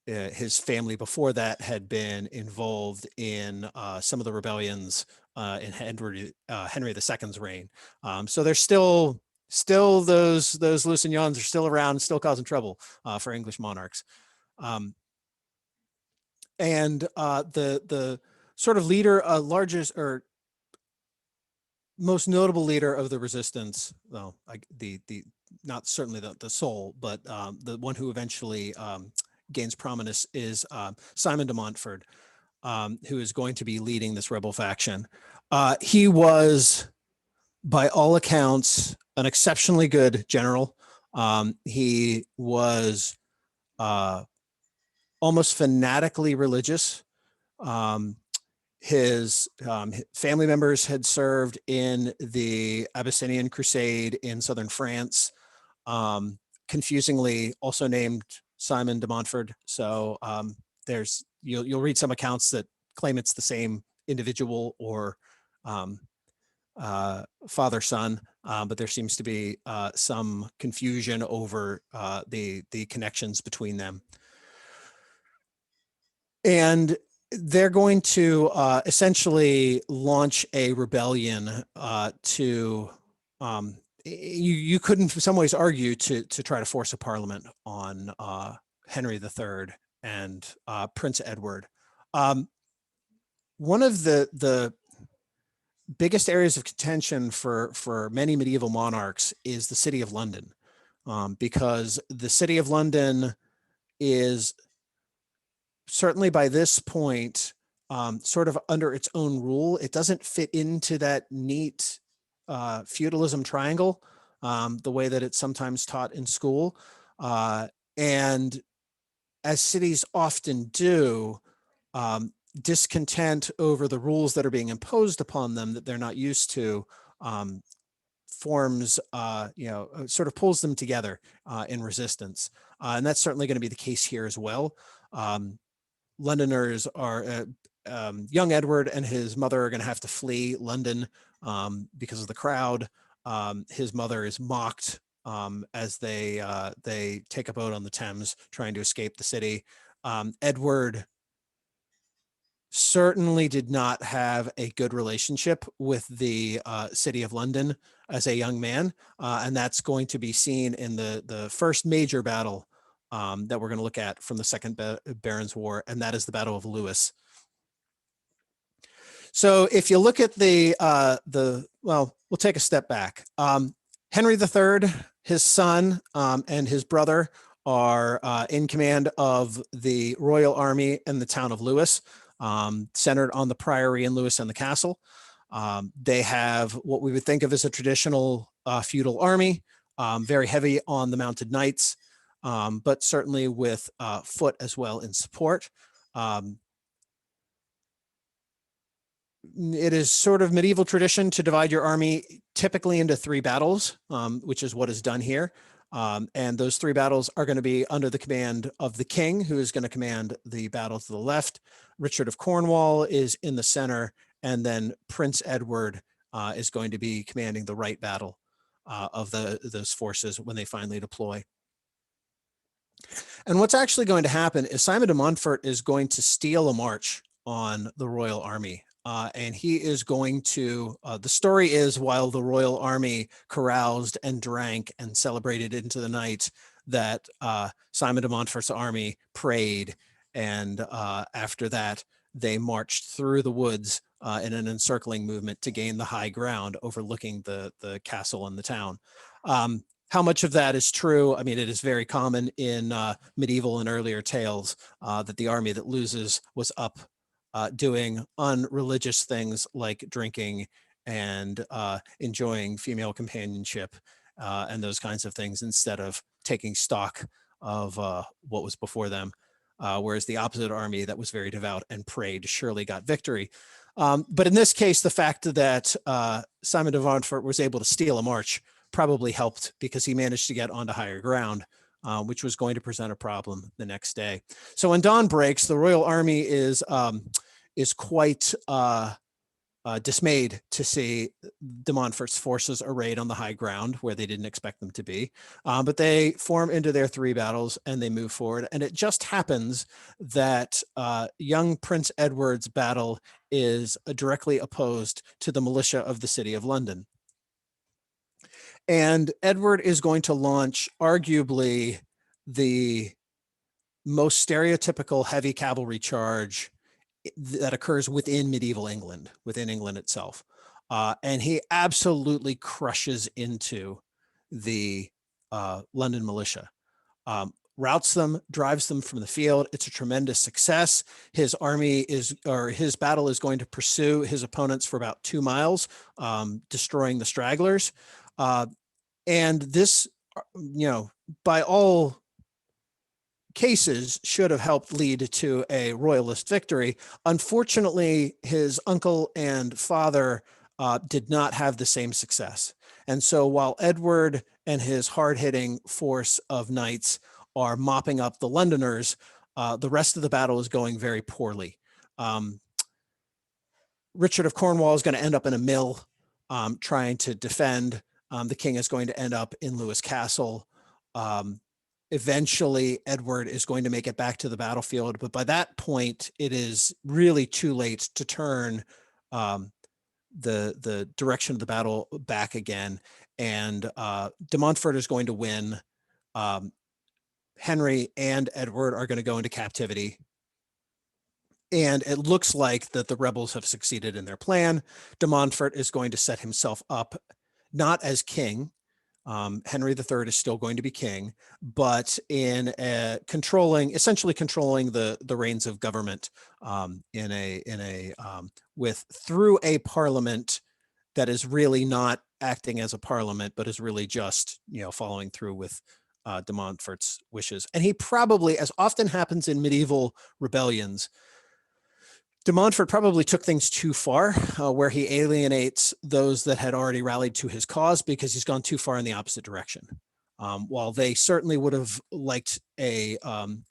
his family before that had been involved in some of the rebellions in Henry II's reign. So there's still those Lusignans are still around, still causing trouble for English monarchs. And the sort of leader, largest or most notable leader of the resistance, well, not certainly the sole, but the one who eventually gains prominence is Simon de Montfort, who is going to be leading this rebel faction. He was, by all accounts, an exceptionally good general. He was almost fanatically religious. His family members had served in the Abyssinian Crusade in southern France, confusingly also named Simon de Montfort. So you'll read some accounts that claim it's the same individual or father son, but there seems to be some confusion over the connections between them. And they're going to essentially launch a rebellion to you could in some ways argue to try to force a parliament on Henry III and Prince Edward. One of the biggest areas of contention for many medieval monarchs is the city of London. because the City of London is certainly by this point sort of under its own rule. It doesn't fit into that neat feudalism triangle the way that it's sometimes taught in school. And as cities often do, discontent over the rules that are being imposed upon them that they're not used to forms, sort of pulls them together in resistance. And that's certainly going to be the case here as well. Londoners are, young Edward and his mother are going to have to flee London because of the crowd. His mother is mocked as they take a boat on the Thames trying to escape the city. Edward certainly did not have a good relationship with the City of London as a young man, and that's going to be seen in the first major battle that we're going to look at from the Second Barons' War, and that is the Battle of Lewes. So if you look at well, we'll take a step back. Henry III, his son, and his brother are in command of the Royal Army in the town of Lewes, centered on the Priory in Lewes and the castle. They have what we would think of as a traditional feudal army, very heavy on the mounted knights, but certainly with foot as well in support. It is sort of medieval tradition to divide your army typically into 3 battles, which is what is done here. And those 3 battles are going to be under the command of the king, who is going to command the battle to the left. Richard of Cornwall is in the center, and then Prince Edward is going to be commanding the right battle of those forces when they finally deploy. And what's actually going to happen is Simon de Montfort is going to steal a march on the Royal Army. And he is going to, the story is, while the Royal Army caroused and drank and celebrated into the night, that Simon de Montfort's army prayed. And after that, they marched through the woods in an encircling movement to gain the high ground overlooking the castle and the town. How much of that is true? I mean, it is very common in medieval and earlier tales that the army that loses was up doing unreligious things like drinking and enjoying female companionship and those kinds of things instead of taking stock of what was before them. Whereas the opposite army that was very devout and prayed surely got victory. But in this case, the fact that Simon de Montfort was able to steal a march probably helped, because he managed to get onto higher ground, which was going to present a problem the next day. So when dawn breaks, the Royal Army is quite dismayed to see de Montfort's forces arrayed on the high ground where they didn't expect them to be. But they form into their 3 battles and they move forward. And it just happens that young Prince Edward's battle is directly opposed to the militia of the City of London. And Edward is going to launch arguably the most stereotypical heavy cavalry charge that occurs within medieval England, within England itself. And he absolutely crushes into the London militia, routs them, drives them from the field. It's a tremendous success. His battle is going to pursue his opponents for about 2 miles, destroying the stragglers. And this, by all cases, should have helped lead to a royalist victory. Unfortunately, his uncle and father did not have the same success. And so while Edward and his hard-hitting force of knights are mopping up the Londoners, the rest of the battle is going very poorly. Richard of Cornwall is going to end up in a mill trying to defend. The king is going to end up in Lewes Castle. Eventually, Edward is going to make it back to the battlefield, but by that point, it is really too late to turn the direction of the battle back again. And de Montfort is going to win. Henry and Edward are going to go into captivity. And it looks like that the rebels have succeeded in their plan. De Montfort is going to set himself up not as king, Henry III is still going to be king, but in essentially controlling the reins of government through a parliament that is really not acting as a parliament, but is really just, following through with de Montfort's wishes. And he probably, as often happens in medieval rebellions, de Montfort probably took things too far, where he alienates those that had already rallied to his cause because he's gone too far in the opposite direction. While they certainly would have liked a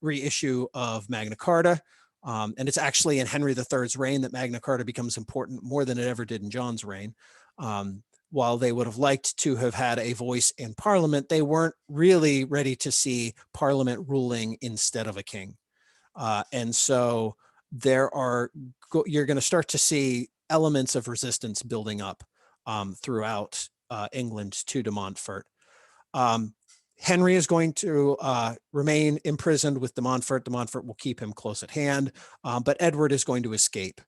reissue of Magna Carta, and it's actually in Henry III's reign that Magna Carta becomes important more than it ever did in John's reign. While they would have liked to have had a voice in Parliament, they weren't really ready to see Parliament ruling instead of a king. And so you're going to start to see elements of resistance building up throughout England to de Montfort. Henry is going to remain imprisoned with de Montfort. De Montfort will keep him close at hand, but Edward is going to escape.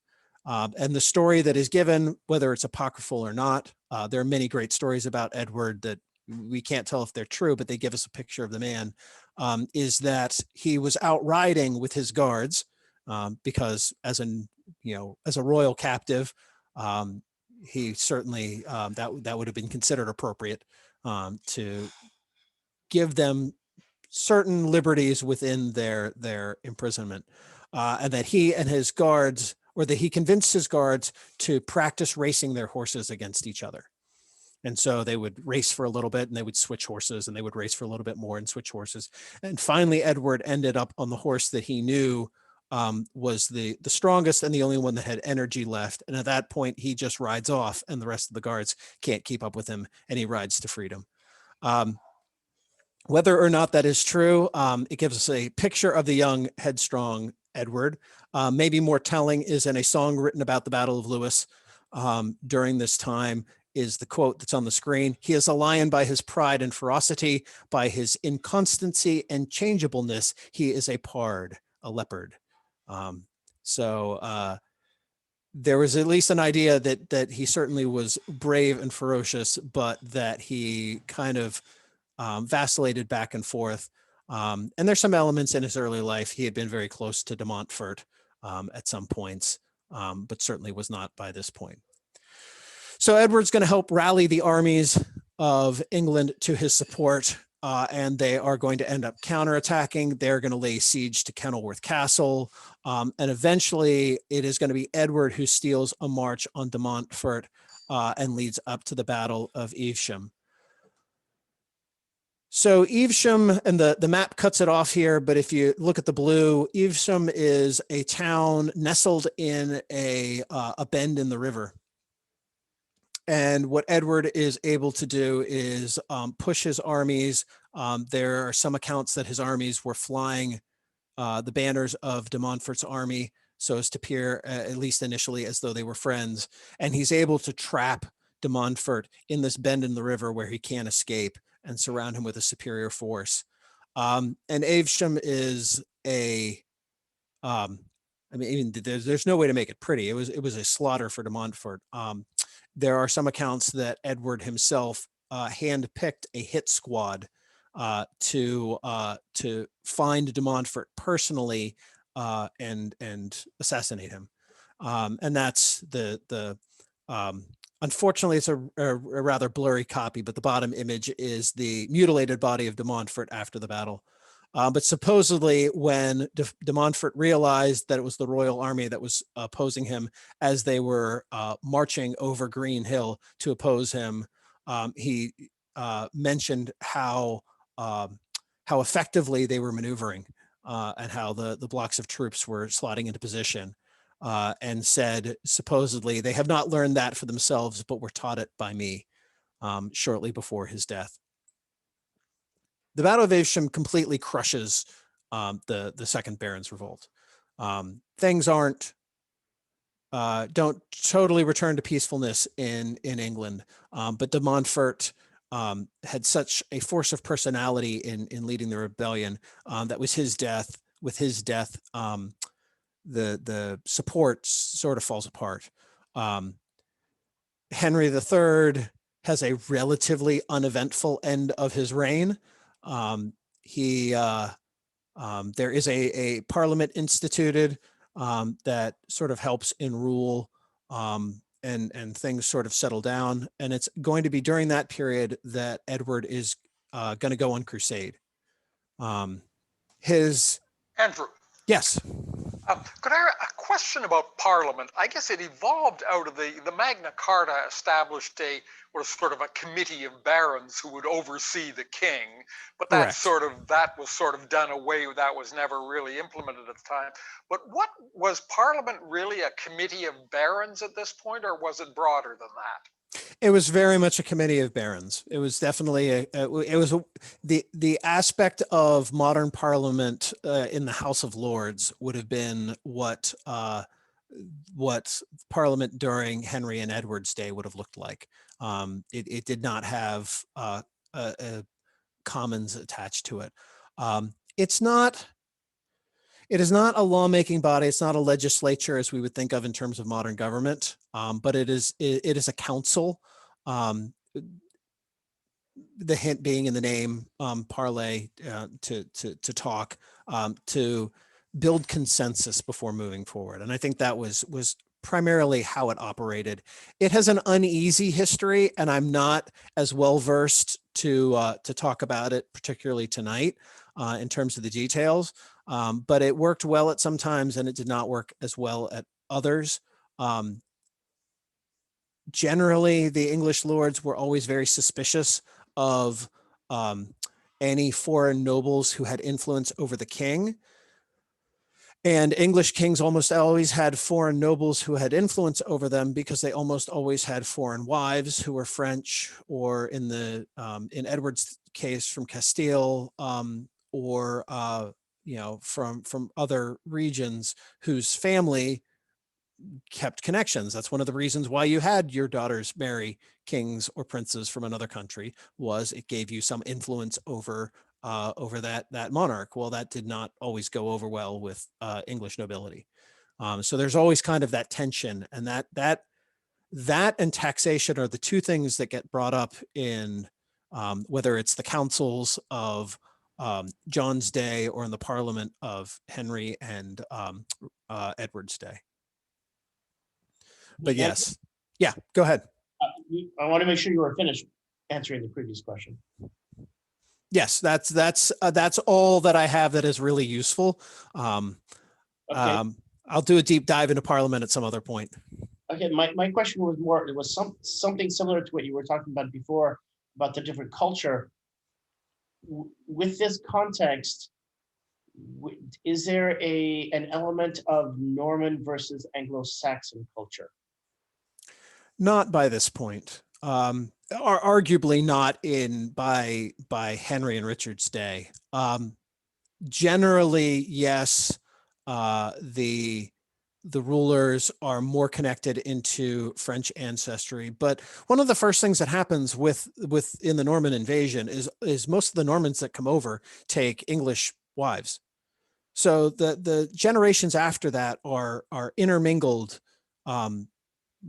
And the story that is given, whether it's apocryphal or not, there are many great stories about Edward that we can't tell if they're true, but they give us a picture of the man, is that he was out riding with his guards because as a royal captive, he certainly, that would have been considered appropriate to give them certain liberties within their imprisonment, and that he and his guards, or that he convinced his guards to practice racing their horses against each other. And so they would race for a little bit and they would switch horses, and they would race for a little bit more and switch horses. And finally, Edward ended up on the horse that he knew was the strongest and the only one that had energy left. And at that point, he just rides off and the rest of the guards can't keep up with him, and he rides to freedom. Whether or not that is true, it gives us a picture of the young, headstrong Edward. Maybe more telling is in a song written about the Battle of Lewis during this time, is the quote that's on the screen. "He is a lion by his pride and ferocity, by his inconstancy and changeableness. He is a pard, a leopard." There was at least an idea that he certainly was brave and ferocious, but that he kind of vacillated back and forth. And there's some elements in his early life. He had been very close to de Montfort at some points, but certainly was not by this point. So Edward's going to help rally the armies of England to his support, and they are going to end up counterattacking. They're going to lay siege to Kenilworth Castle, and eventually it is going to be Edward who steals a march on de Montfort and leads up to the Battle of Evesham. So Evesham, and the map cuts it off here, but if you look at the blue, Evesham is a town nestled in a bend in the river. And what Edward is able to do is push his armies. There are some accounts that his armies were flying the banners of de Montfort's army so as to appear, at least initially, as though they were friends. And he's able to trap de Montfort in this bend in the river where he can't escape, and surround him with a superior force. And Evesham is there's no way to make it pretty. It was a slaughter for de Montfort. There are some accounts that Edward himself handpicked a hit squad to find de Montfort personally and assassinate him. And that's unfortunately, it's a rather blurry copy, but the bottom image is the mutilated body of de Montfort after the battle. But supposedly when de Montfort realized that it was the royal army that was opposing him as they were marching over Green Hill to oppose him, he mentioned how effectively they were maneuvering and how the blocks of troops were slotting into position, and said, supposedly, "They have not learned that for themselves, but were taught it by me," shortly before his death. The Battle of Evesham completely crushes the Second Baron's Revolt. Things don't totally return to peacefulness in England, but de Montfort had such a force of personality in leading the rebellion that with his death, the support sort of falls apart. Henry III has a relatively uneventful end of his reign. There is a parliament instituted that sort of helps in rule, and things sort of settle down. And it's going to be during that period that Edward is going to go on crusade. Andrew, Yes. could I a question about Parliament? I guess it evolved out of the Magna Carta established was sort of a committee of barons who would oversee the king, but that was sort of done away. That was never really implemented at the time. But what was Parliament really a committee of barons at this point, or was it broader than that? It was very much a committee of barons. It was definitely the aspect of modern Parliament in the House of Lords would have been what Parliament during Henry and Edward's day would have looked like. It did not have a commons attached to it. It is not a lawmaking body. It's not a legislature as we would think of in terms of modern government, but it is a council. The hint being in the name, parlay, to talk, to build consensus before moving forward. And I think that was primarily how it operated. It has an uneasy history, and I'm not as well versed to talk about it, particularly tonight, in terms of the details. But it worked well at some times, and it did not work as well at others. Generally, the English lords were always very suspicious of any foreign nobles who had influence over the king. And English kings almost always had foreign nobles who had influence over them because they almost always had foreign wives who were French, or in Edward's case from Castile, or from other regions whose family kept connections. That's one of the reasons why you had your daughters marry kings or princes from another country, was it gave you some influence over that monarch. Well, that did not always go over well with English nobility. So there's always kind of that tension, and that and taxation are the two things that get brought up in whether it's the councils of John's day or in the Parliament of Henry and Edward's day. But yes, yeah, go ahead. I want to make sure you were finished answering the previous question. Yes, that's all that I have that is really useful. I'll do a deep dive into Parliament at some other point. Okay, my question was more, it was something similar to what you were talking about before, about the different culture. With this context, is there an element of Norman versus Anglo-Saxon culture? Not by this point. Arguably not by Henry and Richard's day. Generally, yes, the rulers are more connected into French ancestry. But one of the first things that happens within the Norman invasion is most of the Normans that come over take English wives. So the generations after that are intermingled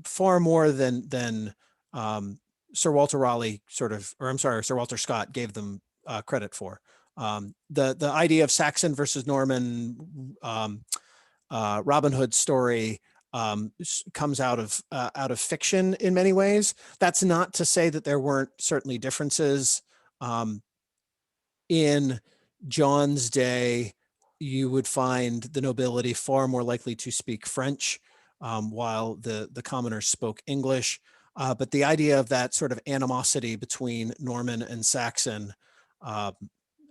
far more than Sir Walter Raleigh Sir Walter Scott gave them credit for. The idea of Saxon versus Norman, Robin Hood story comes out of fiction in many ways. That's not to say that there weren't certainly differences. In John's day, you would find the nobility far more likely to speak French, while the commoners spoke English. But the idea of that sort of animosity between Norman and Saxon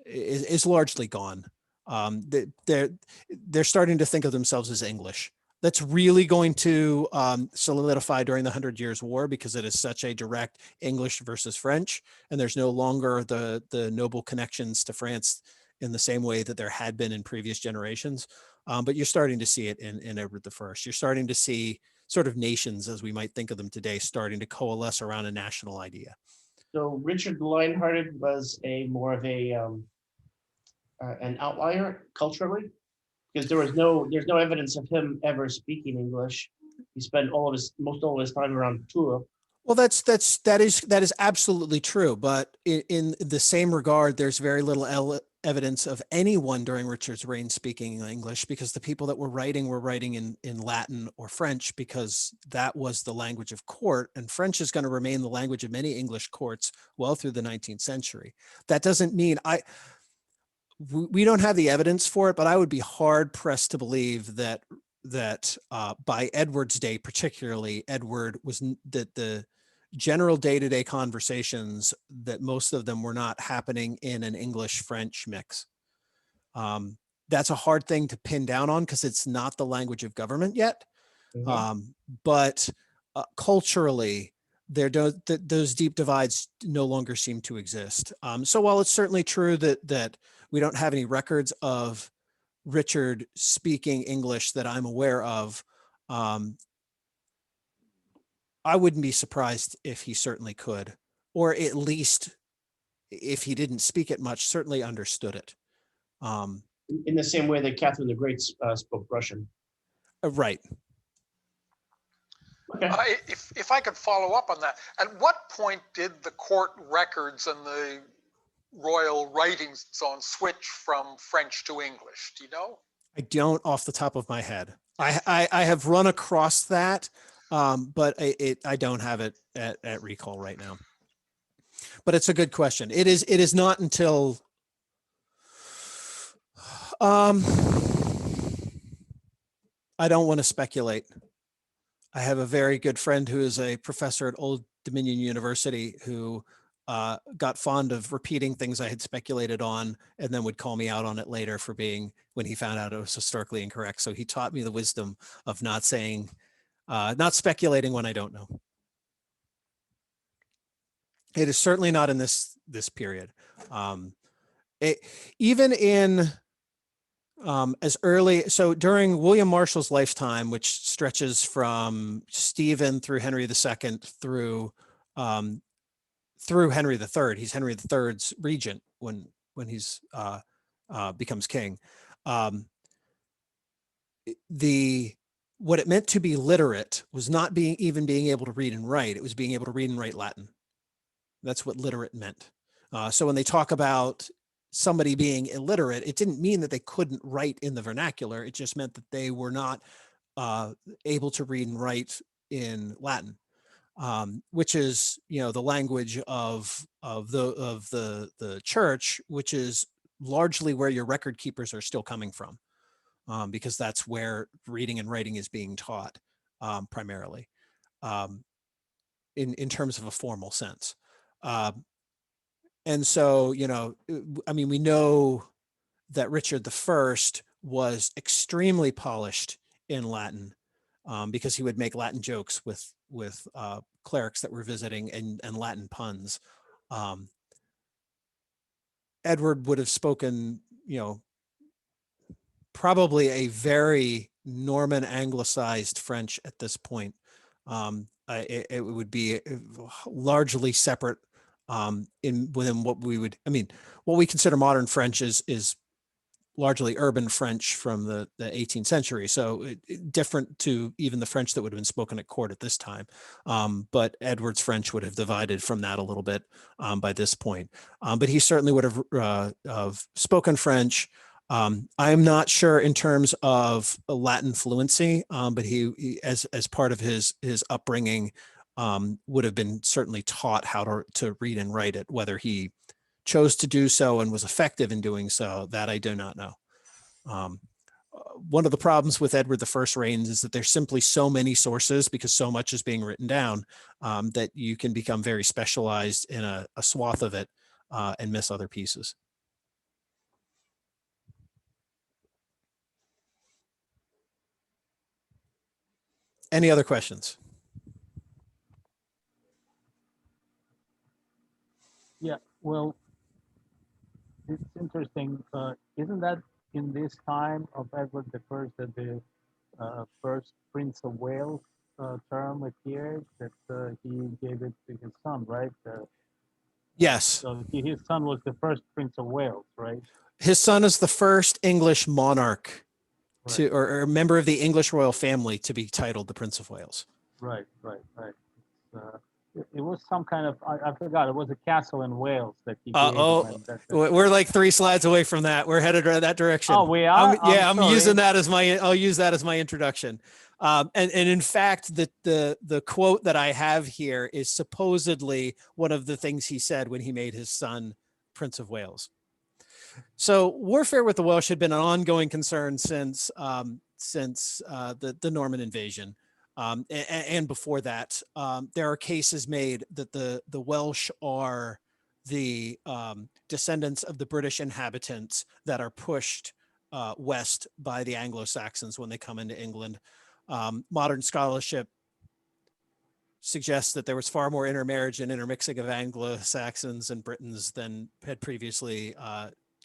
is largely gone. They're starting to think of themselves as English. That's really going to solidify during the 100 Years' War, because it is such a direct English versus French, and there's no longer the noble connections to France in the same way that there had been in previous generations. But you're starting to see it in Edward I. You're starting to see sort of nations, as we might think of them today, starting to coalesce around a national idea. So Richard the Lionhearted was more of an outlier culturally, because there's no evidence of him ever speaking English. He spent most all of his time around Tours. Well, that is absolutely true. But in the same regard, there's very little evidence of anyone during Richard's reign speaking English, because the people that were writing in Latin or French, because that was the language of court, and French is going to remain the language of many English courts well through the 19th century. That doesn't mean we don't have the evidence for it, but I would be hard pressed to believe that by Edward's day, particularly, Edward was that the general day-to-day conversations, that most of them were not happening in an English-French mix. That's a hard thing to pin down on because it's not the language of government yet. But culturally, those deep divides no longer seem to exist. So while it's certainly true that we don't have any records of Richard speaking English that I'm aware of, I wouldn't be surprised if he certainly could, or at least if he didn't speak it much, certainly understood it. In the same way that Catherine the Great spoke Russian. Right. Okay. If I could follow up on that, at what point did the court records and the royal writings and so on switch from French to English? Do you know? I don't off the top of my head. I have run across that, but I don't have it at recall right now. But it's a good question. It is not until I don't want to speculate. I have a very good friend who is a professor at Old Dominion University who got fond of repeating things I had speculated on and then would call me out on it later for being, when he found out it was historically incorrect. So he taught me the wisdom of not speculating when I don't know. It is certainly not in this period. Even in as early, so during William Marshall's lifetime, which stretches from Stephen through Henry II through Henry III, he's Henry III's regent when he's becomes king. What it meant to be literate was not even being able to read and write. It was being able to read and write Latin. That's what literate meant. So when they talk about somebody being illiterate, it didn't mean that they couldn't write in the vernacular. It just meant that they were not able to read and write in Latin, which is, the language of the church, which is largely where your record keepers are still coming from, because that's where reading and writing is being taught primarily, in terms of a formal sense. And so, we know that Richard I was extremely polished in Latin, because he would make Latin jokes with clerics that were visiting and Latin puns. Edward would have spoken, probably a very Norman anglicized French at this point. It would be largely separate within what we consider modern French is largely urban French from the 18th century. So different to even the French that would have been spoken at court at this time. But Edward's French would have divided from that a little bit by this point. But he certainly would have spoken French. I'm not sure in terms of Latin fluency, but he as part of his upbringing, would have been certainly taught how to read and write it. Whether he chose to do so and was effective in doing so, that I do not know. One of the problems with Edward I's reigns is that there's simply so many sources, because so much is being written down, that you can become very specialized in a swath of it and miss other pieces. Any other questions? Yeah, well, it's interesting. Isn't that in this time of Edward I that the first Prince of Wales term appeared, that he gave it to his son, right? Yes. So his son was the first Prince of Wales, right? His son is the first English monarch Right. or a member of the English royal family to be titled the Prince of Wales. Right. It was some kind of, I forgot, it was a castle in Wales that he created. We're like 3 slides away from that. We're headed in that direction. Oh, we are? I'm sorry. using that as I'll use that as my introduction. And in fact, the quote that I have here is supposedly one of the things he said when he made his son Prince of Wales. So warfare with the Welsh had been an ongoing concern since the Norman invasion. And before that, there are cases made that the Welsh are the descendants of the British inhabitants that are pushed west by the Anglo-Saxons when they come into England. Modern scholarship suggests that there was far more intermarriage and intermixing of Anglo-Saxons and Britons than had previously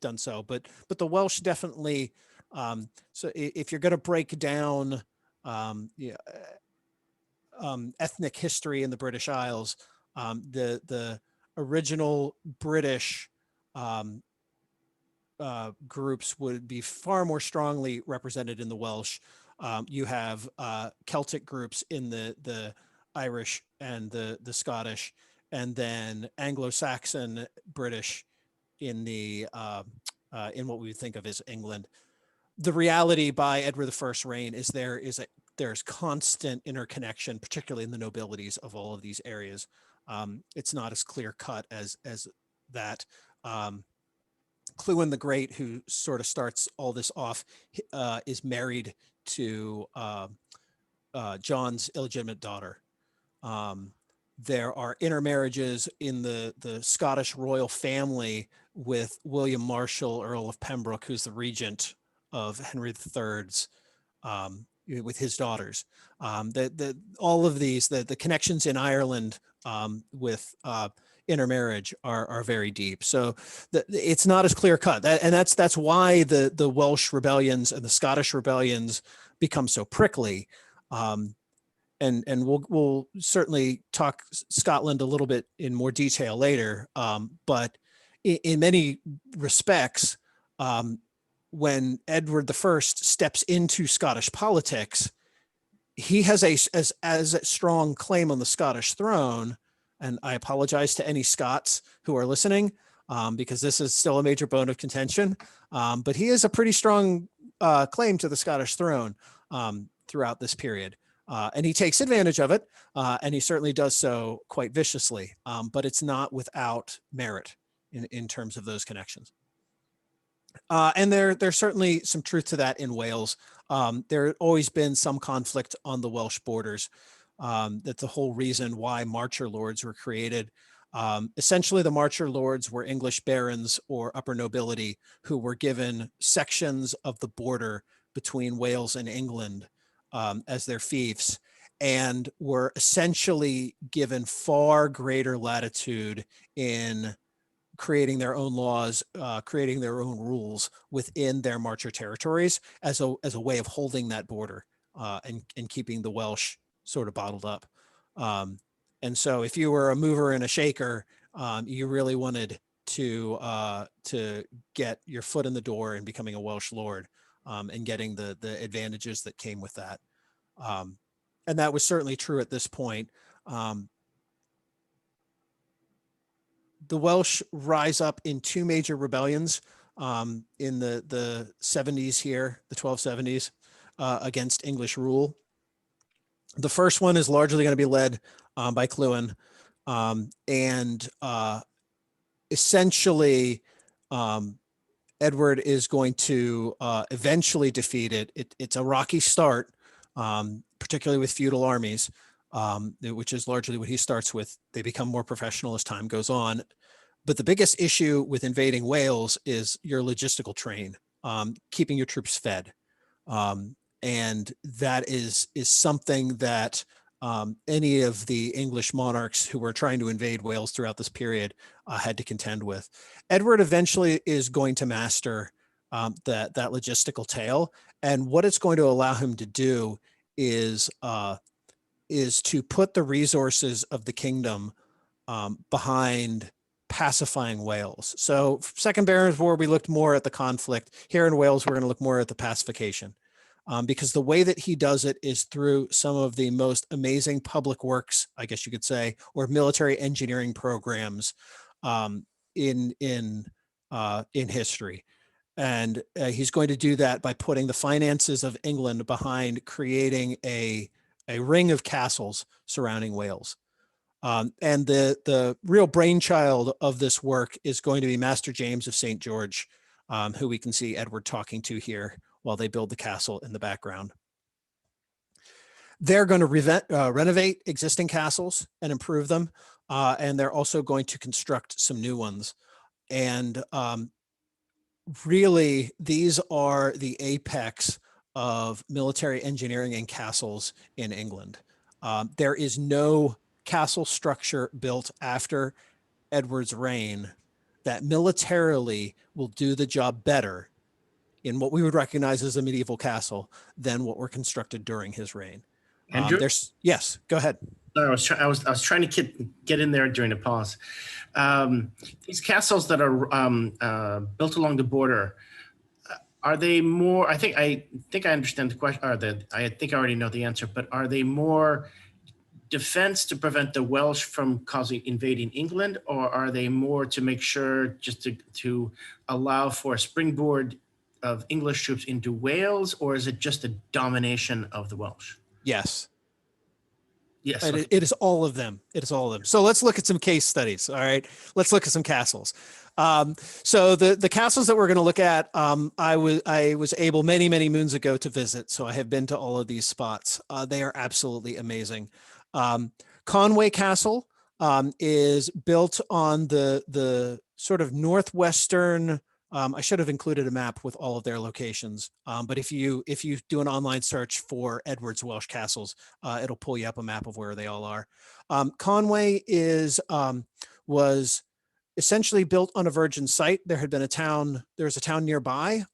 done so. But the Welsh definitely. So if you're going to break down ethnic history in the British Isles, the original British groups would be far more strongly represented in the Welsh. You have Celtic groups in the Irish and the Scottish, and then Anglo-Saxon British in the in what we would think of as England. The reality by Edward I's reign is there's constant interconnection, particularly in the nobilities of all of these areas. It's not as clear cut as that. Clwyn the Great, who sort of starts all this off, is married to John's illegitimate daughter. There are intermarriages in the Scottish royal family with William Marshall, Earl of Pembroke, who's the regent of Henry III's, with his daughters. All of these, the connections in Ireland with intermarriage are very deep. So it's not as clear cut. And that's why the Welsh rebellions and the Scottish rebellions become so prickly. And we'll certainly talk Scotland a little bit in more detail later. But in many respects, when Edward I steps into Scottish politics, he has as a strong claim on the Scottish throne. And I apologize to any Scots who are listening, because this is still a major bone of contention. But he has a pretty strong claim to the Scottish throne throughout this period. And he takes advantage of it, and he certainly does so quite viciously. But it's not without merit in terms of those connections. And there's certainly some truth to that in Wales. There had always been some conflict on the Welsh borders. That's the whole reason why Marcher Lords were created. Essentially, the Marcher Lords were English barons or upper nobility who were given sections of the border between Wales and England as their fiefs, and were essentially given far greater latitude in creating their own laws, creating their own rules within their Marcher territories as a way of holding that border and keeping the Welsh sort of bottled up. And so if you were a mover and a shaker, you really wanted to get your foot in the door and becoming a Welsh lord and getting the advantages that came with that. And that was certainly true at this point. The Welsh rise up in 2 major rebellions in the 70s here, the 1270s, against English rule. The first one is largely going to be led by Clwyn, and essentially Edward is going to eventually defeat it. It's a rocky start, particularly with feudal armies, which is largely what he starts with. They become more professional as time goes on. But the biggest issue with invading Wales is your logistical train, keeping your troops fed. And that is something that any of the English monarchs who were trying to invade Wales throughout this period had to contend with. Edward eventually is going to master that logistical tale. And what it's going to allow him to do is to put the resources of the kingdom behind pacifying Wales. So Second Barons' War, we looked more at the conflict. Here in Wales, we're going to look more at the pacification. because the way that he does it is through some of the most amazing public works, I guess you could say, or military engineering programs in history. And he's going to do that by putting the finances of England behind creating a ring of castles surrounding Wales. And the real brainchild of this work is going to be Master James of St. George, who we can see Edward talking to here while they build the castle in the background. They're going to renovate existing castles and improve them. And they're also going to construct some new ones. And really, these are the apex of military engineering and castles in England. There is no castle structure built after Edward's reign that militarily will do the job better in what we would recognize as a medieval castle than what were constructed during his reign. Andrew? Yes, go ahead. Sorry, I was trying to get in there during the pause. These castles that are built along the border, are they more? I think I understand the question. I think I already know the answer. But are they more defense to prevent the Welsh from invading England, or are they more to make sure just to allow for a springboard of English troops into Wales, or is it just a domination of the Welsh? Yes. Yes. And it is all of them. It is all of them. So let's look at some case studies. All right. Let's look at some castles. So the castles that we're going to look at, I was able many moons ago to visit. So I have been to all of these spots. They are absolutely amazing. Conway Castle is built on the sort of northwestern. I should have included a map with all of their locations, but if you do an online search for Edward's Welsh castles, it'll pull you up a map of where they all are. Conway was essentially built on a virgin site. There was a town nearby,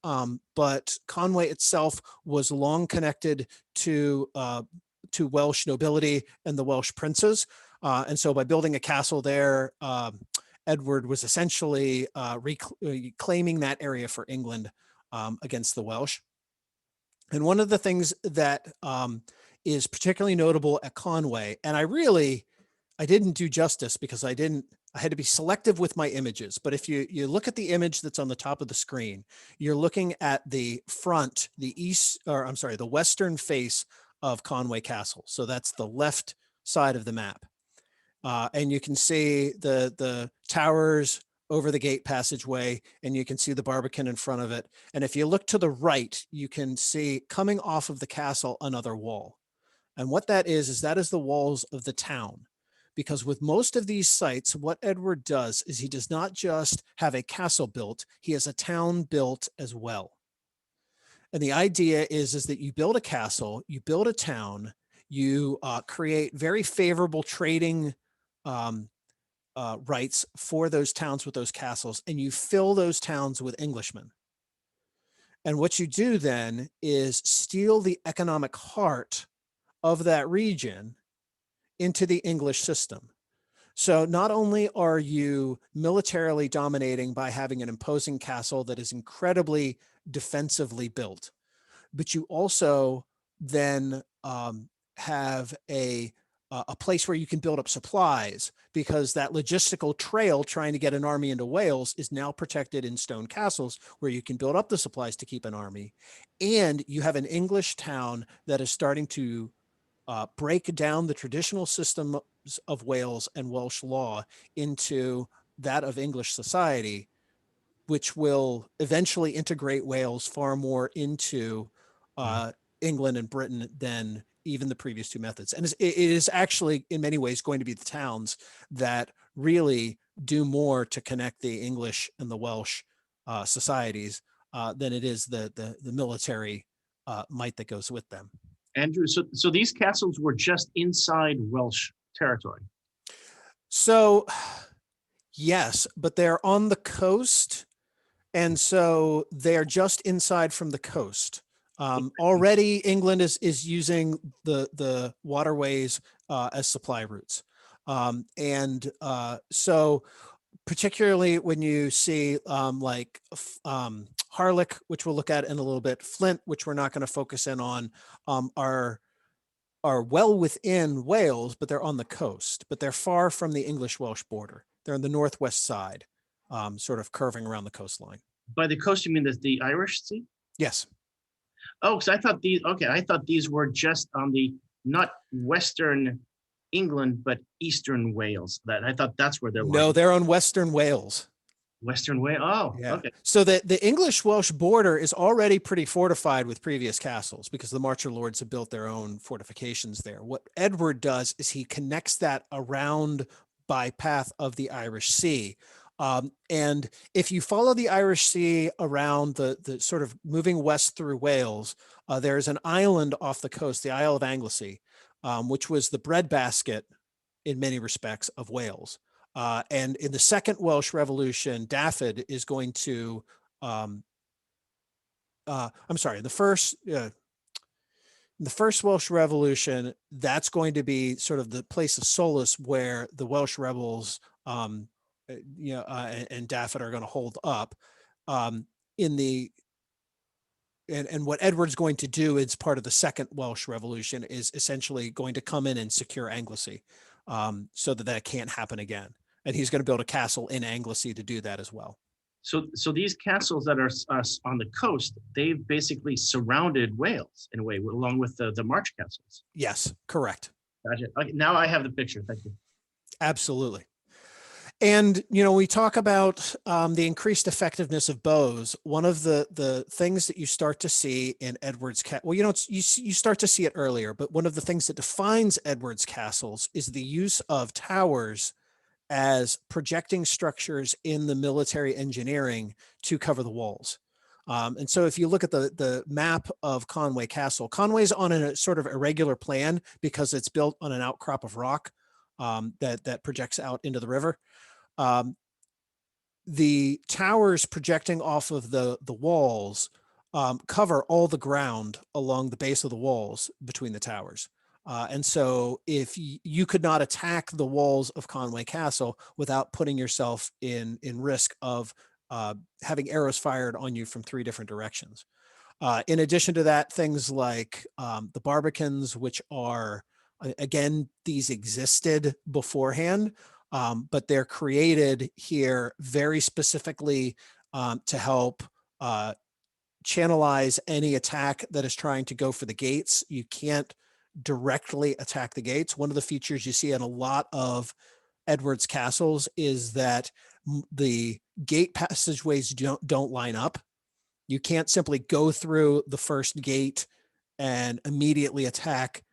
but Conway itself was long connected to Welsh nobility and the Welsh princes, and so by building a castle there, Edward was essentially reclaiming that area for England against the Welsh. And one of the things that is particularly notable at Conway, and I didn't do justice because I had to be selective with my images. But if you look at the image that's on the top of the screen, you're looking at the front, the western face of Conway Castle. So that's the left side of the map. And you can see the towers over the gate passageway, and you can see the Barbican in front of it. And if you look to the right, you can see coming off of the castle another wall. And what that is the walls of the town. Because with most of these sites, what Edward does is he does not just have a castle built, he has a town built as well. And the idea is that you build a castle, you build a town, you create very favorable trading rights for those towns with those castles, and you fill those towns with Englishmen. And what you do then is steal the economic heart of that region into the English system. So not only are you militarily dominating by having an imposing castle that is incredibly defensively built, but you also then have a place where you can build up supplies, because that logistical trail trying to get an army into Wales is now protected in stone castles where you can build up the supplies to keep an army. And you have an English town that is starting to break down the traditional systems of Wales and Welsh law into that of English society, which will eventually integrate Wales far more into England and Britain than even the previous two methods. And it is actually in many ways going to be the towns that really do more to connect the English and the Welsh societies than it is the military might that goes with them. Andrew, so these castles were just inside Welsh territory. So yes, but they're on the coast. And so they're just inside from the coast. Already England is using the waterways as supply routes. So particularly when you see Harlech, which we'll look at in a little bit, Flint, which we're not going to focus in on, are well within Wales, but they're on the coast, but they're far from the English-Welsh border. They're on the northwest side, sort of curving around the coastline. By the coast, you mean the Irish Sea? Yes. Oh, because I thought I thought these were just on the, not Western England, but Eastern Wales. I thought that's where they're. No, they're on Western Wales. Western Wales. Oh, yeah. Okay. So the English-Welsh border is already pretty fortified with previous castles because the Marcher Lords have built their own fortifications there. What Edward does is he connects that around by path of the Irish Sea. And if you follow the Irish Sea around the sort of moving west through Wales, there's an island off the coast, the Isle of Anglesey, which was the breadbasket in many respects of Wales. And in the Second Welsh Revolution, Dafydd is going to, I'm sorry, the first Welsh Revolution, that's going to be sort of the place of solace where the Welsh rebels, and Dafydd are going to hold up. And what Edward's going to do as part of the Second Welsh Revolution is essentially going to come in and secure Anglesey, so that can't happen again. And he's going to build a castle in Anglesey to do that as well. So these castles that are on the coast, they've basically surrounded Wales in a way, along with the March castles. Yes, correct. Gotcha. Okay, now I have the picture. Thank you. Absolutely. And, we talk about the increased effectiveness of bows. One of the things that you start to see in Edward's you start to see it earlier, but one of the things that defines Edward's castles is the use of towers as projecting structures in the military engineering to cover the walls. And so if you look at the map of Conway Castle, Conway's on a sort of irregular plan because it's built on an outcrop of rock that projects out into the river. The towers projecting off of the walls cover all the ground along the base of the walls between the towers. And so if you could not attack the walls of Conway Castle without putting yourself in risk of having arrows fired on you from 3 different directions. In addition to that, things like the barbicans, which are, again, these existed beforehand, but they're created here very specifically to help channelize any attack that is trying to go for the gates. You can't directly attack the gates. One of the features you see in a lot of Edward's castles is that the gate passageways don't line up. You can't simply go through the first gate and immediately attack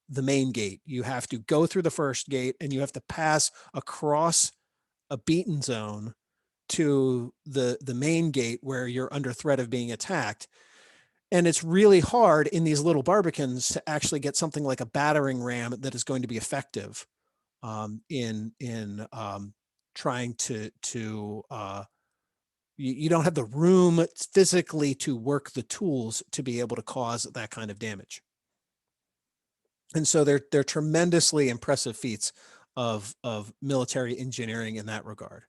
the main gate. You have to go through the first gate and you have to pass across a beaten zone to the main gate where you're under threat of being attacked. And it's really hard in these little barbicans to actually get something like a battering ram that is going to be effective in trying to you don't have the room physically to work the tools to be able to cause that kind of damage. And so they're tremendously impressive feats of military engineering in that regard.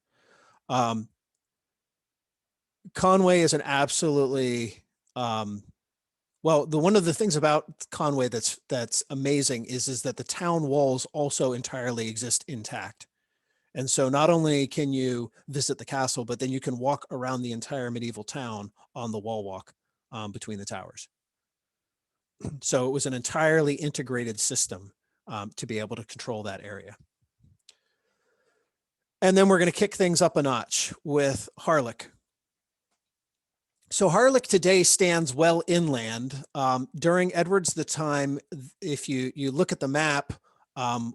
Conway is an absolutely one of the things about Conway that's amazing is that the town walls also entirely exist intact. And so not only can you visit the castle, but then you can walk around the entire medieval town on the wall walk between the towers. So it was an entirely integrated system to be able to control that area. And then we're going to kick things up a notch with Harlech. So Harlech today stands well inland. During Edward's the time, if you look at the map,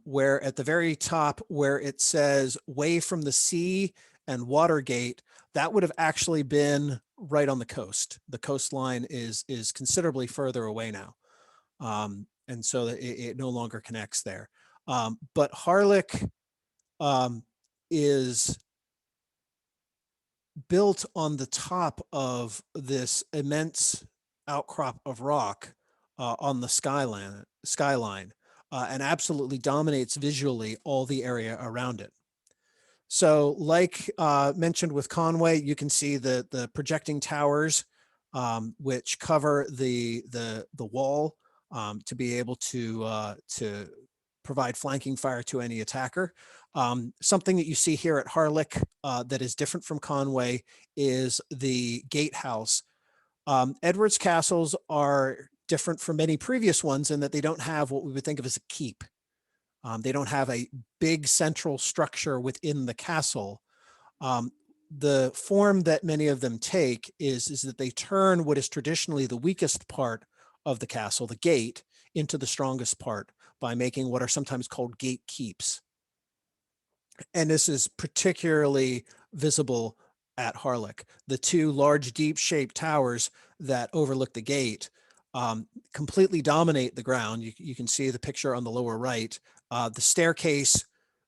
where at the very top where it says way from the sea and Watergate, that would have actually been right on the coast. The coastline is considerably further away now. And so it no longer connects there. But Harlech is built on the top of this immense outcrop of rock on the skyline, and absolutely dominates visually all the area around it. So like mentioned with Conway, you can see the projecting towers, which cover the wall to be able to provide flanking fire to any attacker. Something that you see here at Harlech that is different from Conway is the gatehouse. Edward's castles are different from many previous ones in that they don't have what we would think of as a keep. They don't have a big central structure within the castle. The form that many of them take is that they turn what is traditionally the weakest part of the castle, the gate, into the strongest part by making what are sometimes called gate keeps. And this is particularly visible at Harlech. The two large, deep-shaped towers that overlook the gate completely dominate the ground. You can see the picture on the lower right. The staircase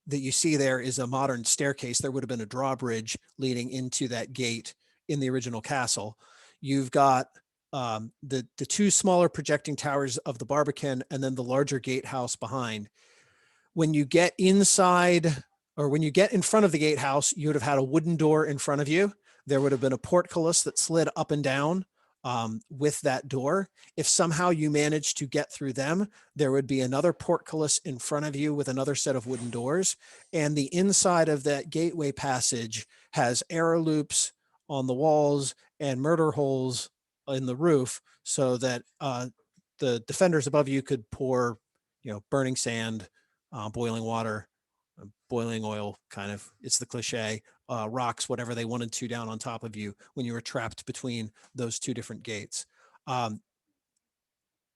that you see there is a modern staircase. There would have been a drawbridge leading into that gate in the original castle. You've got the two smaller projecting towers of the Barbican and then the larger gatehouse behind. When you get inside, or when you get in front of the gatehouse, you would have had a wooden door in front of you. There would have been a portcullis that slid up and down with that door. If somehow you managed to get through them, there would be another portcullis in front of you with another set of wooden doors. And the inside of that gateway passage has arrow loops on the walls and murder holes in the roof so that the defenders above you could pour, burning sand, boiling water, boiling oil, kind of, it's the cliche, rocks, whatever they wanted to down on top of you when you were trapped between those two different gates. A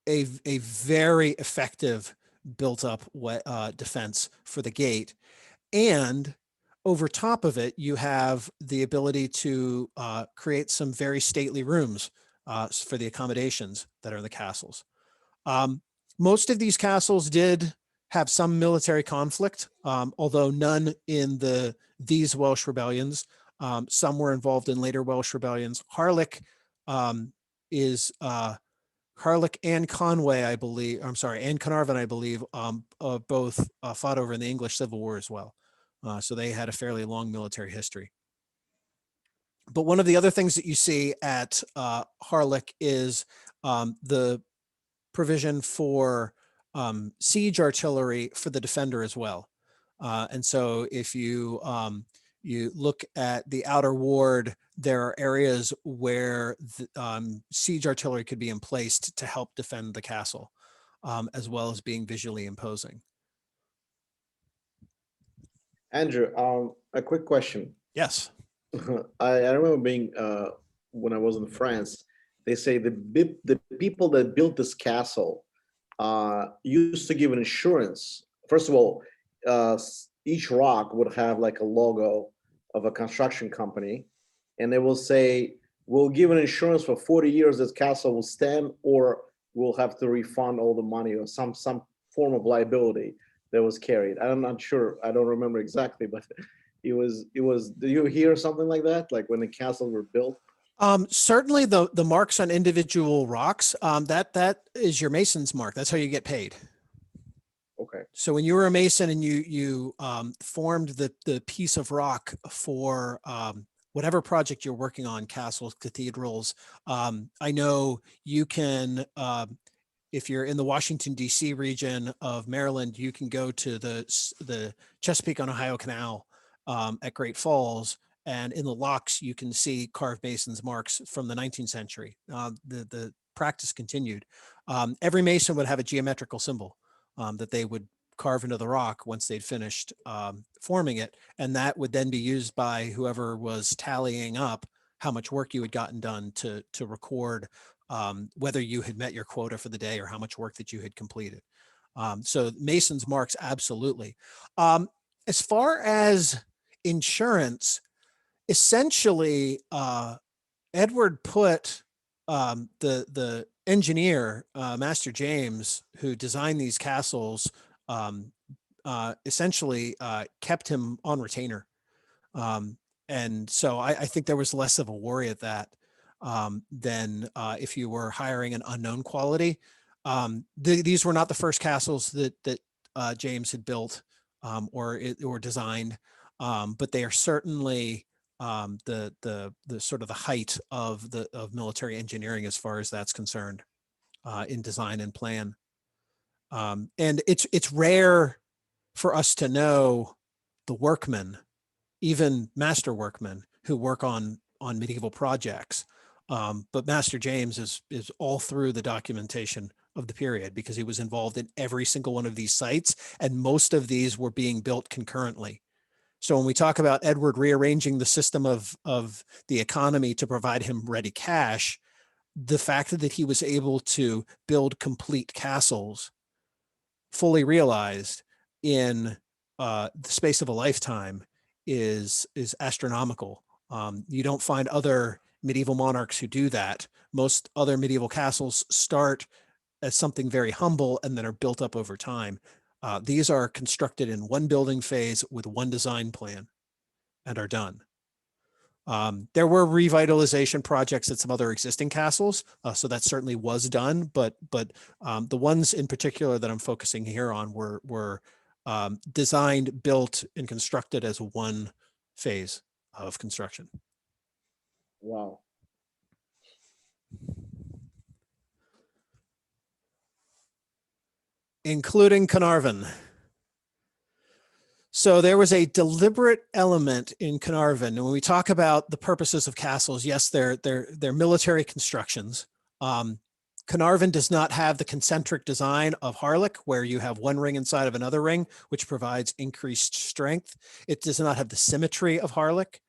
very effective built up defense for the gate. And over top of it, you have the ability to create some very stately rooms for the accommodations that are in the castles. Most of these castles did have some military conflict, although none in these Welsh rebellions. Some were involved in later Welsh rebellions. Harlech Harlech and Conway, I believe, and Carnarvon, I believe, both fought over in the English Civil War as well. So they had a fairly long military history. But one of the other things that you see at Harlech is the provision for siege artillery for the defender as well. And so if you look at the outer ward, there are areas where siege artillery could be emplaced to help defend the castle, as well as being visually imposing. Andrew, a quick question. Yes. I remember being, when I was in France, they say the people that built this castle used to give an insurance. First of all, each rock would have like a logo of a construction company, and they will say, we'll give an insurance for 40 years this castle will stand, or we'll have to refund all the money, or some form of liability that was carried. I'm not sure, I don't remember exactly, but it was, do you hear something like that? Like when the castles were built? Certainly the marks on individual rocks, that is your mason's mark. That's how you get paid. Okay. So when you were a mason and you formed the piece of rock for whatever project you're working on, castles, cathedrals, I know you can, if you're in the Washington, D.C. region of Maryland, you can go to the Chesapeake on Ohio Canal at Great Falls, and in the locks, you can see carved mason's marks from the 19th century. The practice continued. Every mason would have a geometrical symbol that they would carve into the rock once they'd finished forming it. And that would then be used by whoever was tallying up how much work you had gotten done to record whether you had met your quota for the day or how much work that you had completed. So mason's marks, absolutely. As far as insurance, essentially, Edward put the engineer, Master James, who designed these castles, essentially kept him on retainer. And so I think there was less of a worry at that than if you were hiring an unknown quality. These were not the first castles that James had built or designed. but they are certainly the sort of the height of military engineering as far as that's concerned, in design and plan. And it's rare for us to know the workmen, even master workmen, who work on medieval projects. But Master James is all through the documentation of the period, because he was involved in every single one of these sites, and most of these were being built concurrently. So when we talk about Edward rearranging the system of the economy to provide him ready cash, the fact that he was able to build complete castles, fully realized in the space of a lifetime, is astronomical. You don't find other medieval monarchs who do that. Most other medieval castles start as something very humble and then are built up over time. These are constructed in one building phase with one design plan and are done. There were revitalization projects at some other existing castles, so that certainly was done. But the ones in particular that I'm focusing here on were designed, built, and constructed as one phase of construction. Wow. Including Carnarvon. So there was a deliberate element in Carnarvon. And when we talk about the purposes of castles, yes, they're military constructions. Carnarvon does not have the concentric design of Harlech, where you have one ring inside of another ring, which provides increased strength. It does not have the symmetry of Harlech.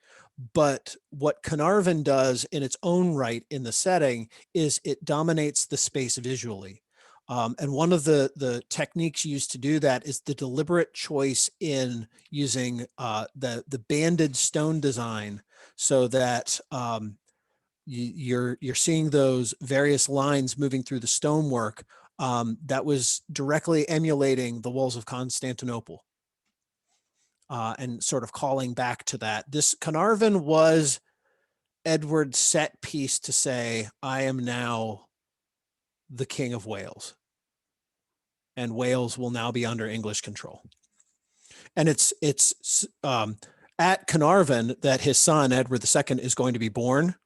But what Carnarvon does in its own right in the setting is it dominates the space visually. And one of the techniques used to do that is the deliberate choice in using the banded stone design, so that you're seeing those various lines moving through the stonework that was directly emulating the walls of Constantinople, and sort of calling back to that. This Carnarvon was Edward's set piece to say, I am now the King of Wales, and Wales will now be under English control. And it's at Carnarvon that his son, Edward II, is going to be born.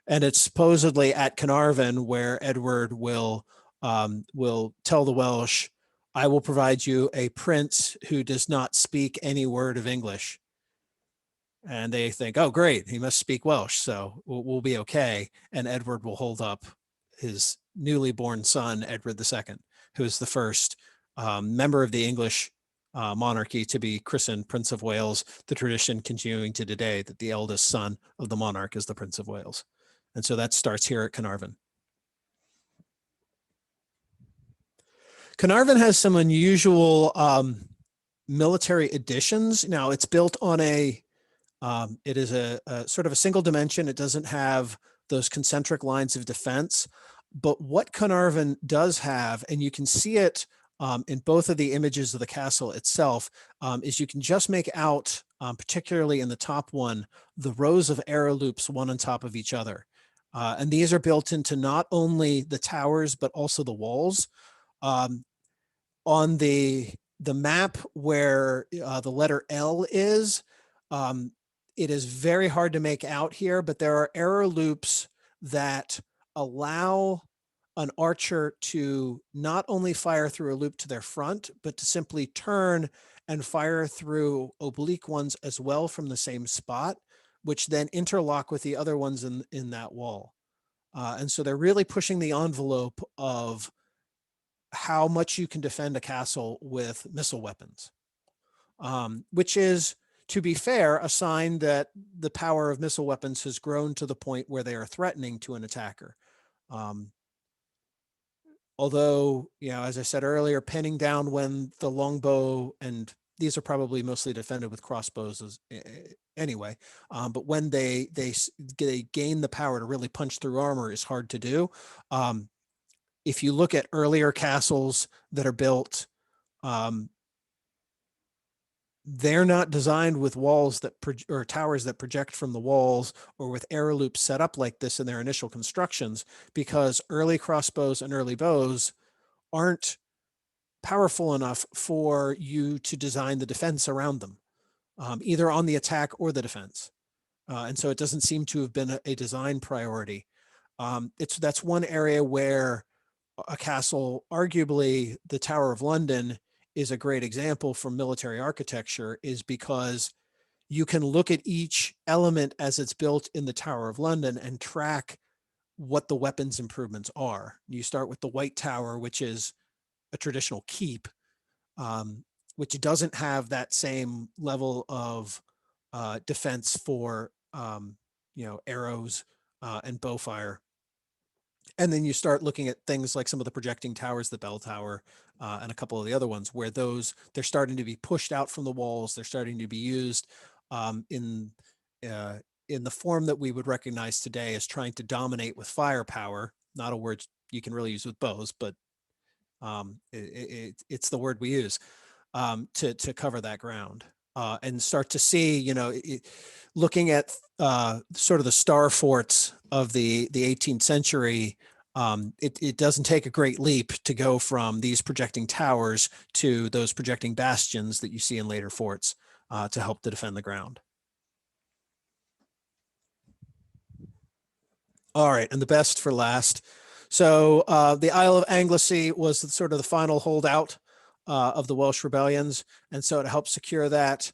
And it's supposedly at Carnarvon where Edward will tell the Welsh, I will provide you a prince who does not speak any word of English. And they think, oh, great, he must speak Welsh, so we'll be okay. And Edward will hold up his newly born son, Edward II, who is the first member of the English monarchy to be christened Prince of Wales, the tradition continuing to today that the eldest son of the monarch is the Prince of Wales. And so that starts here at Carnarvon. Carnarvon has some unusual military additions. Now it's built on it is a sort of a single dimension. It doesn't have those concentric lines of defense. But what Carnarvon does have, and you can see it in both of the images of the castle itself, is you can just make out, particularly in the top one, the rows of arrow loops one on top of each other. And these are built into not only the towers, but also the walls. On the map where the letter L is, it is very hard to make out here, but there are arrow loops that allow an archer to not only fire through a loop to their front, but to simply turn and fire through oblique ones as well from the same spot, which then interlock with the other ones in that wall. And so they're really pushing the envelope of how much you can defend a castle with missile weapons, which is, to be fair, a sign that the power of missile weapons has grown to the point where they are threatening to an attacker. Although, as I said earlier, pinning down when the longbow, and these are probably mostly defended with crossbows anyway, but when they gain the power to really punch through armor is hard to do. If you look at earlier castles that are built, they're not designed with walls or towers that project from the walls, or with arrow loops set up like this in their initial constructions, because early crossbows and early bows aren't powerful enough for you to design the defense around them. either on the attack or the defense. And so it doesn't seem to have been a design priority. That's one area where a castle, arguably the Tower of London, is a great example for military architecture, is because you can look at each element as it's built in the Tower of London and track what the weapons improvements are. You start with the White Tower, which is a traditional keep, which doesn't have that same level of defense for arrows and bow fire. And then you start looking at things like some of the projecting towers, the bell tower, and a couple of the other ones, where they're starting to be pushed out from the walls. They're starting to be used in the form that we would recognize today as trying to dominate with firepower. Not a word you can really use with bows, but it's the word we use to cover that ground. And start to see, looking at sort of the star forts of the 18th century, it doesn't take a great leap to go from these projecting towers to those projecting bastions that you see in later forts to help to defend the ground. All right, and the best for last. So the Isle of Anglesey was sort of the final holdout of the Welsh rebellions. And so to help secure that,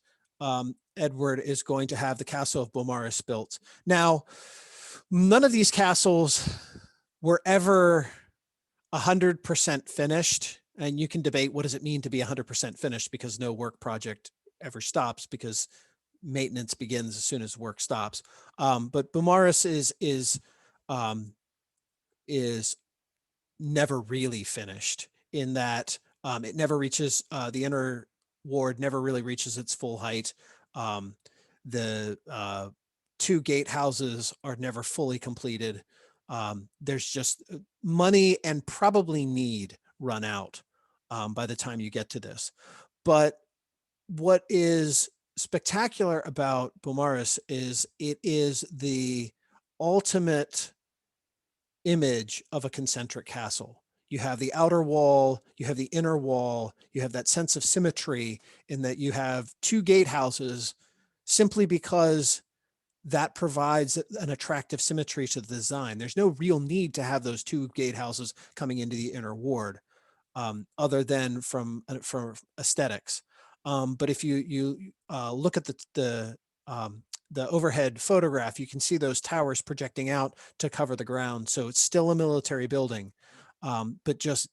Edward is going to have the castle of Beaumaris built. Now, none of these castles were ever 100% finished. And you can debate, what does it mean to be 100% finished, because no work project ever stops, because maintenance begins as soon as work stops. But Beaumaris is never really finished, in that it never reaches the inner ward never really reaches its full height. The two gatehouses are never fully completed. There's just money and probably need run out by the time you get to this. But what is spectacular about Beaumaris is it is the ultimate image of a concentric castle. You have the outer wall, you have the inner wall, you have that sense of symmetry in that you have two gatehouses, simply because that provides an attractive symmetry to the design. There's no real need to have those two gatehouses coming into the inner ward, other than from aesthetics. But if you look at the overhead photograph, you can see those towers projecting out to cover the ground. So it's still a military building, but just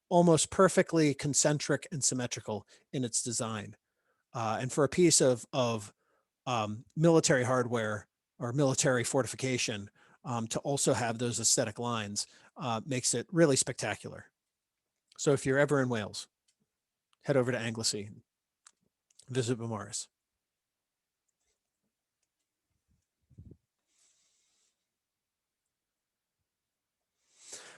almost perfectly concentric and symmetrical in its design. And for a piece of military hardware or military fortification, to also have those aesthetic lines makes it really spectacular. So if you're ever in Wales, head over to Anglesey, visit Beaumaris.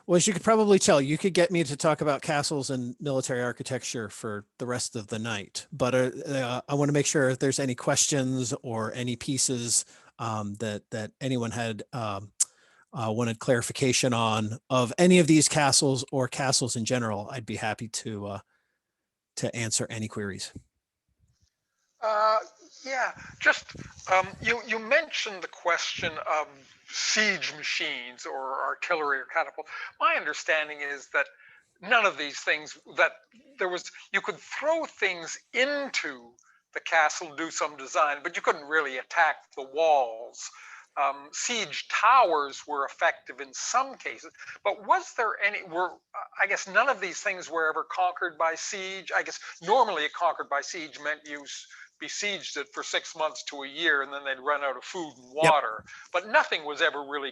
Well, as you could probably tell, you could get me to talk about castles and military architecture for the rest of the night. But I want to make sure if there's any questions or any pieces that anyone had wanted clarification on of any of these castles or castles in general, I'd be happy to answer any queries. Yeah, just you mentioned the question of siege machines or artillery or catapult. My understanding is that none of these things, that you could throw things into the castle, do some design, but you couldn't really attack the walls. Siege towers were effective in some cases, but was there I guess none of these things were ever conquered by siege. I guess normally conquered by siege meant you besieged it for 6 months to a year, and then they'd run out of food and water. Yep. But nothing was ever really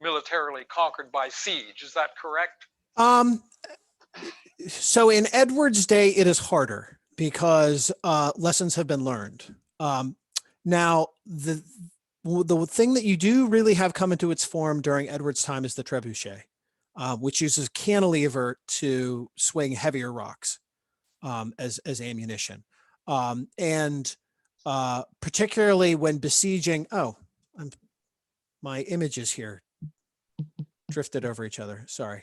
militarily conquered by siege. Is that correct? So in Edward's day, it is harder because lessons have been learned. Now, the thing that you do really have come into its form during Edward's time is the trebuchet, which uses cantilever to swing heavier rocks as ammunition. And particularly when besieging, my images here drifted over each other. Sorry.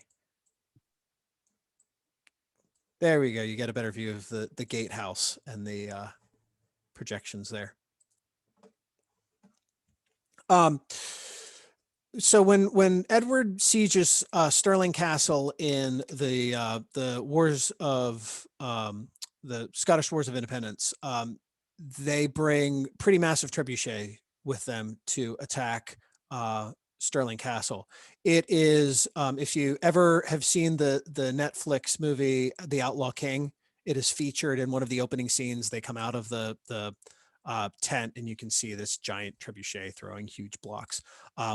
There we go. You get a better view of the gatehouse and the projections there. So when Edward sieges Stirling Castle in the wars of the Scottish Wars of Independence, they bring pretty massive trebuchet with them to attack Stirling Castle. It is, if you ever have seen the Netflix movie The Outlaw King, it is featured in one of the opening scenes. They come out of the tent, and you can see this giant trebuchet throwing huge blocks,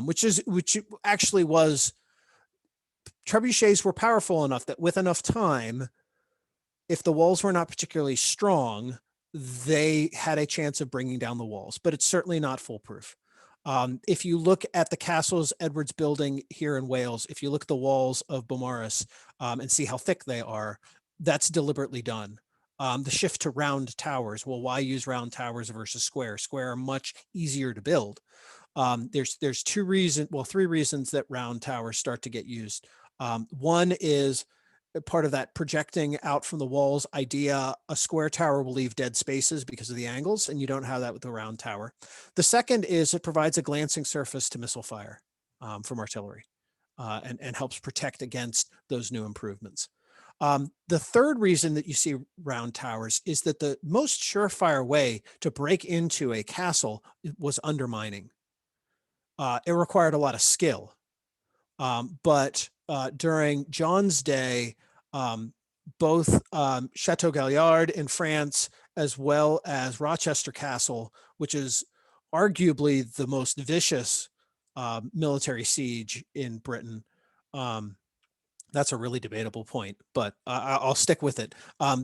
which actually was, trebuchets were powerful enough that with enough time, if the walls were not particularly strong, they had a chance of bringing down the walls, but it's certainly not foolproof. If you look at the castles Edward's building here in Wales, if you look at the walls of Beaumaris and see how thick they are, that's deliberately done. The shift to round towers. Well, why use round towers versus square? Square are much easier to build. There's three reasons that round towers start to get used. One is part of that projecting out from the walls idea. A square tower will leave dead spaces because of the angles, and you don't have that with the round tower. The second is it provides a glancing surface to missile fire from artillery and helps protect against those new improvements. The third reason that you see round towers is that the most surefire way to break into a castle was undermining. It required a lot of skill. But during John's day, both Chateau Galliard in France, as well as Rochester Castle, which is arguably the most vicious military siege in Britain. That's a really debatable point, but I'll stick with it.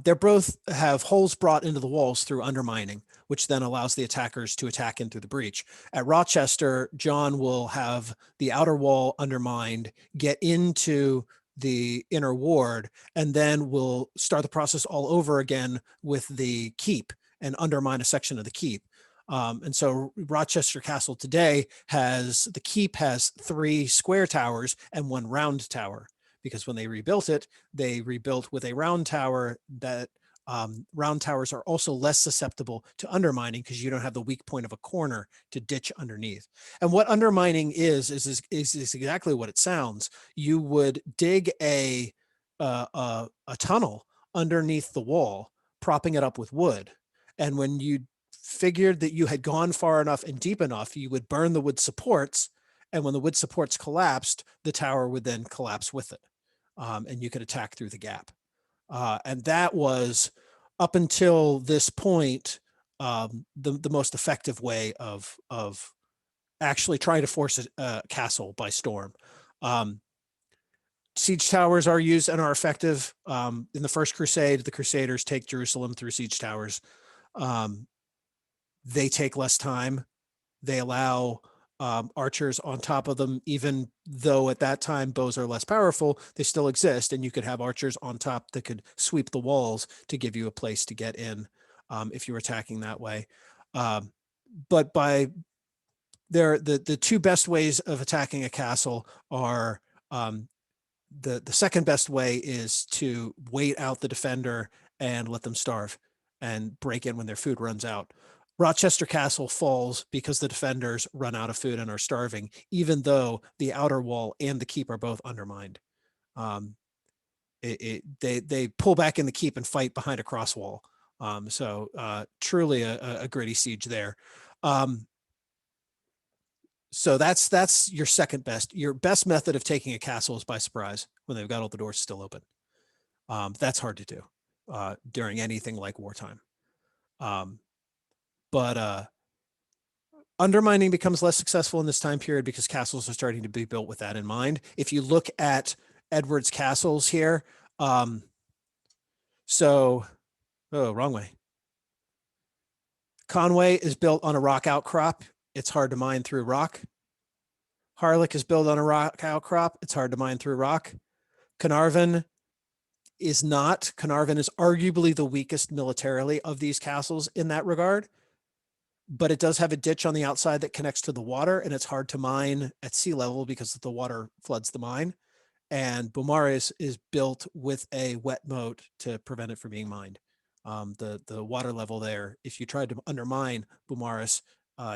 They both have holes brought into the walls through undermining, which then allows the attackers to attack in through the breach. At Rochester, John will have the outer wall undermined, get into the inner ward, and then will start the process all over again with the keep and undermine a section of the keep. And so Rochester Castle today the keep has 3 square towers and 1 round tower, because when they rebuilt it, they rebuilt with a round tower. That round towers are also less susceptible to undermining because you don't have the weak point of a corner to ditch underneath. And what undermining is exactly what it sounds. You would dig a tunnel underneath the wall, propping it up with wood. And when you figured that you had gone far enough and deep enough, you would burn the wood supports. And when the wood supports collapsed, the tower would then collapse with it. And you could attack through the gap. And that was, up until this point, the most effective way of actually trying to force a castle by storm. Siege towers are used and are effective. In the First Crusade, the Crusaders take Jerusalem through siege towers. They take less time. They allow archers on top of them, even though at that time bows are less powerful, they still exist, and you could have archers on top that could sweep the walls to give you a place to get in if you were attacking that way. But the 2 best ways of attacking a castle are the second best way is to wait out the defender and let them starve and break in when their food runs out. Rochester Castle falls because the defenders run out of food and are starving, even though the outer wall and the keep are both undermined. They pull back in the keep and fight behind a cross wall. So truly a gritty siege there. So that's your second best. Your best method of taking a castle is by surprise when they've got all the doors still open. That's hard to do during anything like wartime. But undermining becomes less successful in this time period because castles are starting to be built with that in mind. If you look at Edward's castles here, wrong way. Conway is built on a rock outcrop. It's hard to mine through rock. Harlech is built on a rock outcrop. It's hard to mine through rock. Carnarvon is not. Carnarvon is arguably the weakest militarily of these castles in that regard, but it does have a ditch on the outside that connects to the water, and it's hard to mine at sea level because the water floods the mine. And Beaumaris is built with a wet moat to prevent it from being mined. The water level there, if you tried to undermine Beaumaris,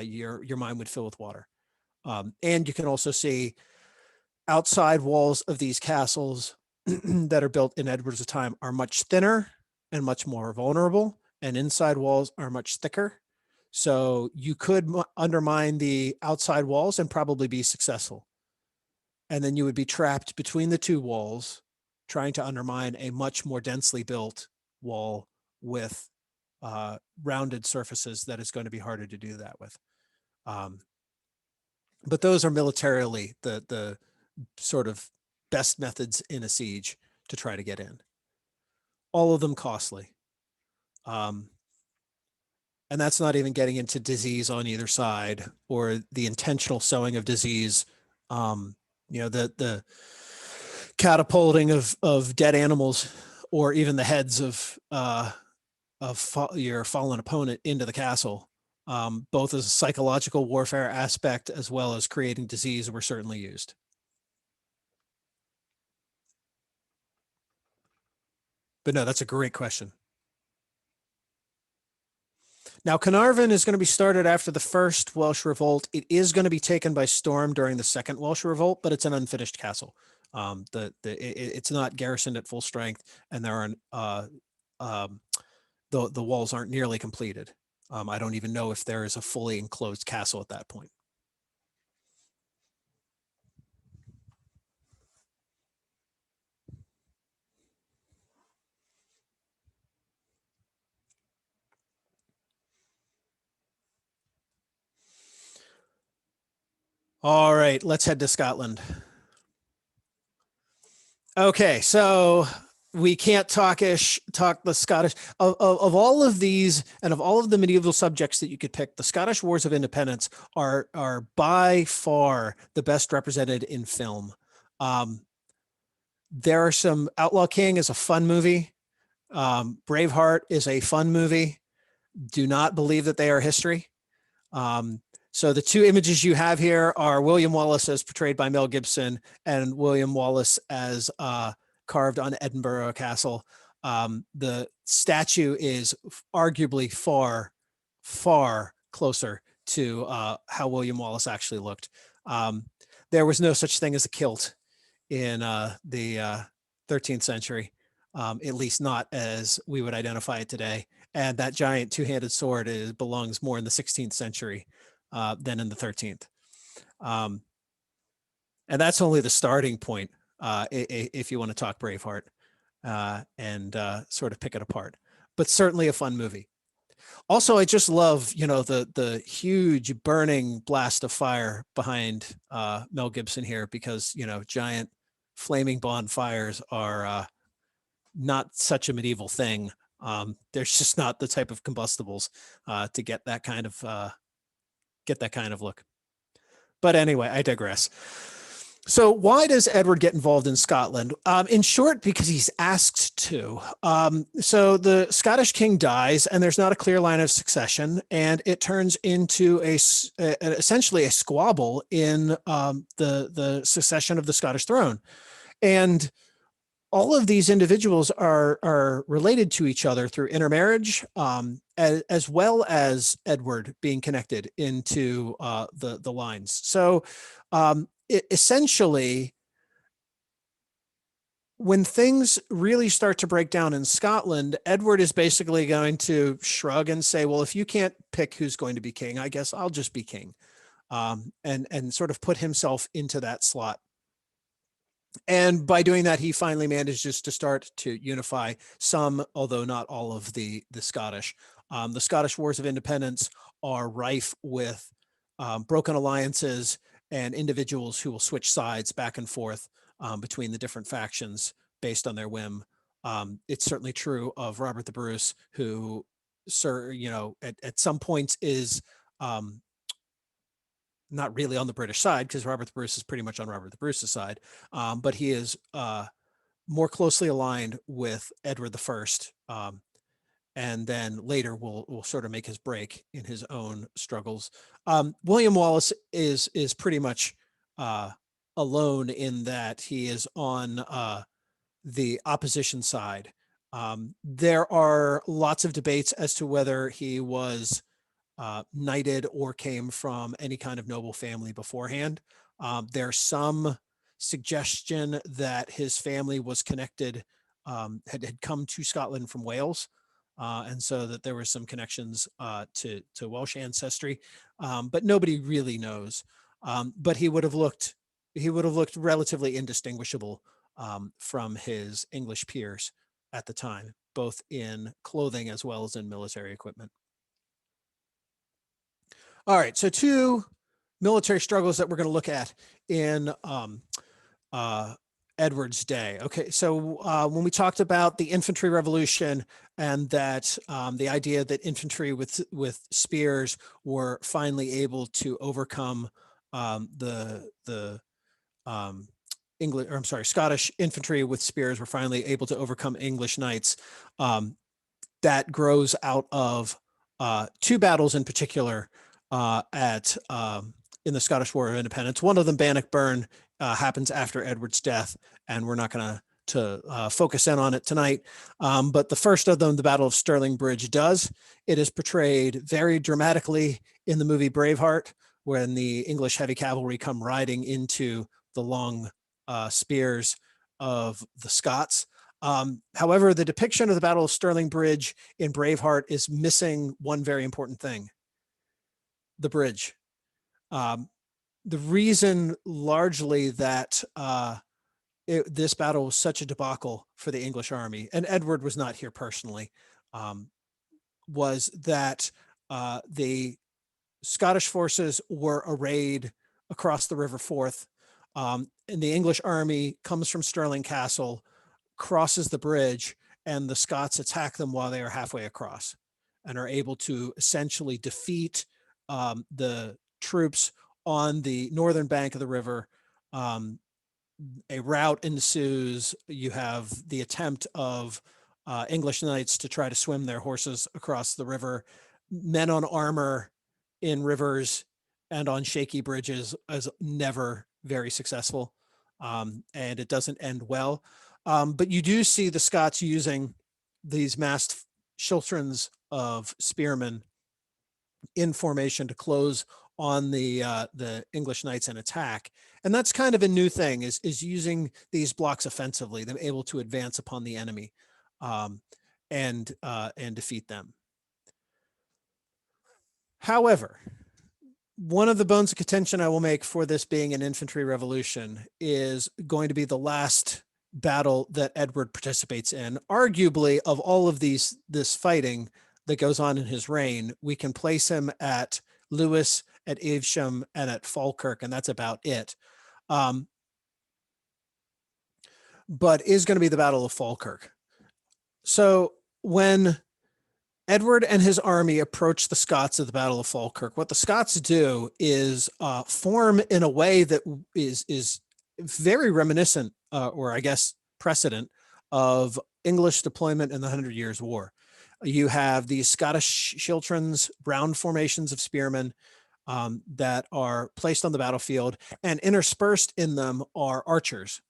your mine would fill with water. And you can also see outside walls of these castles that are built in Edward's time are much thinner and much more vulnerable, and inside walls are much thicker. So you could undermine the outside walls and probably be successful. And then you would be trapped between the two walls, trying to undermine a much more densely built wall with rounded surfaces that is going to be harder to do that with. But those are militarily the sort of best methods in a siege to try to get in. All of them costly. And that's not even getting into disease on either side or the intentional sowing of disease. The catapulting of dead animals, or even the heads of your fallen opponent into the castle, both as a psychological warfare aspect as well as creating disease, were certainly used. But no, that's a great question. Now, Carnarvon is going to be started after the first Welsh revolt. It is going to be taken by storm during the second Welsh revolt, but it's an unfinished castle. It's not garrisoned at full strength, and there are the walls aren't nearly completed. I don't even know if there is a fully enclosed castle at that point. All right, let's head to Scotland. Okay, so we can't talk the Scottish of all of these, and of all of the medieval subjects that you could pick, the Scottish Wars of Independence are by far the best represented in film. There are some. Outlaw King is a fun movie. Braveheart is a fun movie. Do not believe that they are history. So the two images you have here are William Wallace as portrayed by Mel Gibson and William Wallace as carved on Edinburgh Castle. The statue is arguably far, far closer to how William Wallace actually looked. There was no such thing as a kilt in the 13th century, at least not as we would identify it today. And that giant two-handed sword belongs more in the 16th century than in the 13th. And that's only the starting point if you want to talk Braveheart and sort of pick it apart. But certainly a fun movie. Also, I just love, the huge burning blast of fire behind Mel Gibson here, because, giant flaming bonfires are not such a medieval thing. There's just not the type of combustibles to get that kind of look. But anyway, I digress. So why does Edward get involved in Scotland? In short, because he's asked to. So the Scottish king dies, and there's not a clear line of succession, and it turns into essentially a squabble in the succession of the Scottish throne. And all of these individuals are related to each other through intermarriage, as well as Edward being connected into the lines. So essentially, when things really start to break down in Scotland, Edward is basically going to shrug and say, well, if you can't pick who's going to be king, I guess I'll just be king, and sort of put himself into that slot. And by doing that, he finally manages to start to unify some, although not all of the Scottish. The Scottish Wars of Independence are rife with broken alliances and individuals who will switch sides back and forth between the different factions based on their whim. It's certainly true of Robert the Bruce, who, at some points is not really on the British side, because Robert the Bruce is pretty much on Robert the Bruce's side, but he is more closely aligned with Edward I, and then later will sort of make his break in his own struggles. William Wallace is pretty much alone in that he is on the opposition side. There are lots of debates as to whether he was knighted or came from any kind of noble family beforehand. There's some suggestion that his family was connected, had come to Scotland from Wales. And so that there were some connections to Welsh ancestry, but nobody really knows. But he would have looked relatively indistinguishable from his English peers at the time, both in clothing as well as in military equipment. All right, so two military struggles that we're going to look at in Edward's day. Okay, so when we talked about the infantry revolution and that the idea that infantry with spears were finally able to overcome Scottish infantry with spears were finally able to overcome English knights. That grows out of two battles in particular in the Scottish War of Independence. One of them, Bannockburn, happens after Edward's death, and we're not going to focus in on it tonight. But the first of them, the Battle of Stirling Bridge, does. It is portrayed very dramatically in the movie Braveheart, when the English heavy cavalry come riding into the long spears of the Scots. However, the depiction of the Battle of Stirling Bridge in Braveheart is missing one very important thing: the bridge. The reason largely that this battle was such a debacle for the English army, and Edward was not here personally, was that the Scottish forces were arrayed across the River Forth, and the English army comes from Stirling Castle, crosses the bridge, and the Scots attack them while they are halfway across and are able to essentially defeat the troops on the northern bank of the river. A rout ensues. You have the attempt of English knights to try to swim their horses across the river. Men on armor in rivers and on shaky bridges is never very successful, and it doesn't end well. But you do see the Scots using these massed schiltrons of spearmen in formation to close on the English knights and attack. And that's kind of a new thing, is using these blocks offensively, them able to advance upon the enemy and defeat them. However, one of the bones of contention I will make for this being an infantry revolution is going to be the last battle that Edward participates in. Arguably, of all of this fighting that goes on in his reign, we can place him at Lewis, at Evesham, and at Falkirk, and that's about it. But is going to be the Battle of Falkirk. So when Edward and his army approach the Scots at the Battle of Falkirk, what the Scots do is form in a way that is very reminiscent, or I guess precedent, of English deployment in the 100 Years' War. You have these Scottish schiltrons, round formations of spearmen that are placed on the battlefield, and interspersed in them are archers.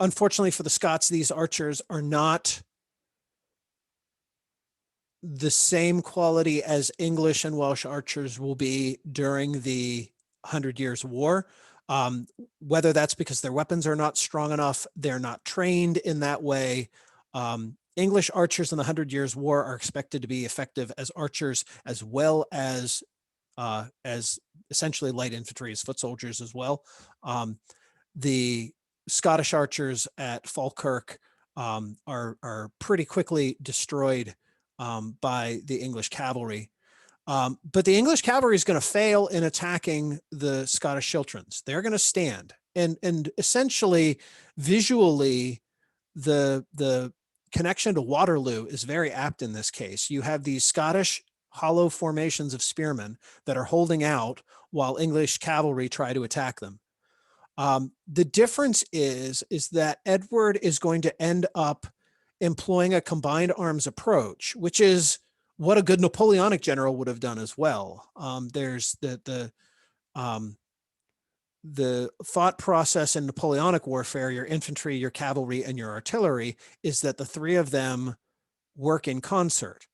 Unfortunately for the Scots, these archers are not the same quality as English and Welsh archers will be during the 100 Years' War. Whether that's because their weapons are not strong enough, they're not trained in that way. English archers in the 100 Years' War are expected to be effective as archers, as well as essentially light infantry, as foot soldiers as well. The Scottish archers at Falkirk are pretty quickly destroyed by the English cavalry. But the English cavalry is going to fail in attacking the Scottish schiltrons. They're going to stand, and essentially, visually, the connection to Waterloo is very apt in this case. You have these Scottish hollow formations of spearmen that are holding out while English cavalry try to attack them. The difference is that Edward is going to end up employing a combined arms approach, which is what a good Napoleonic general would have done as well. There's the thought process in Napoleonic warfare, your infantry, your cavalry, and your artillery, is that the three of them work in concert.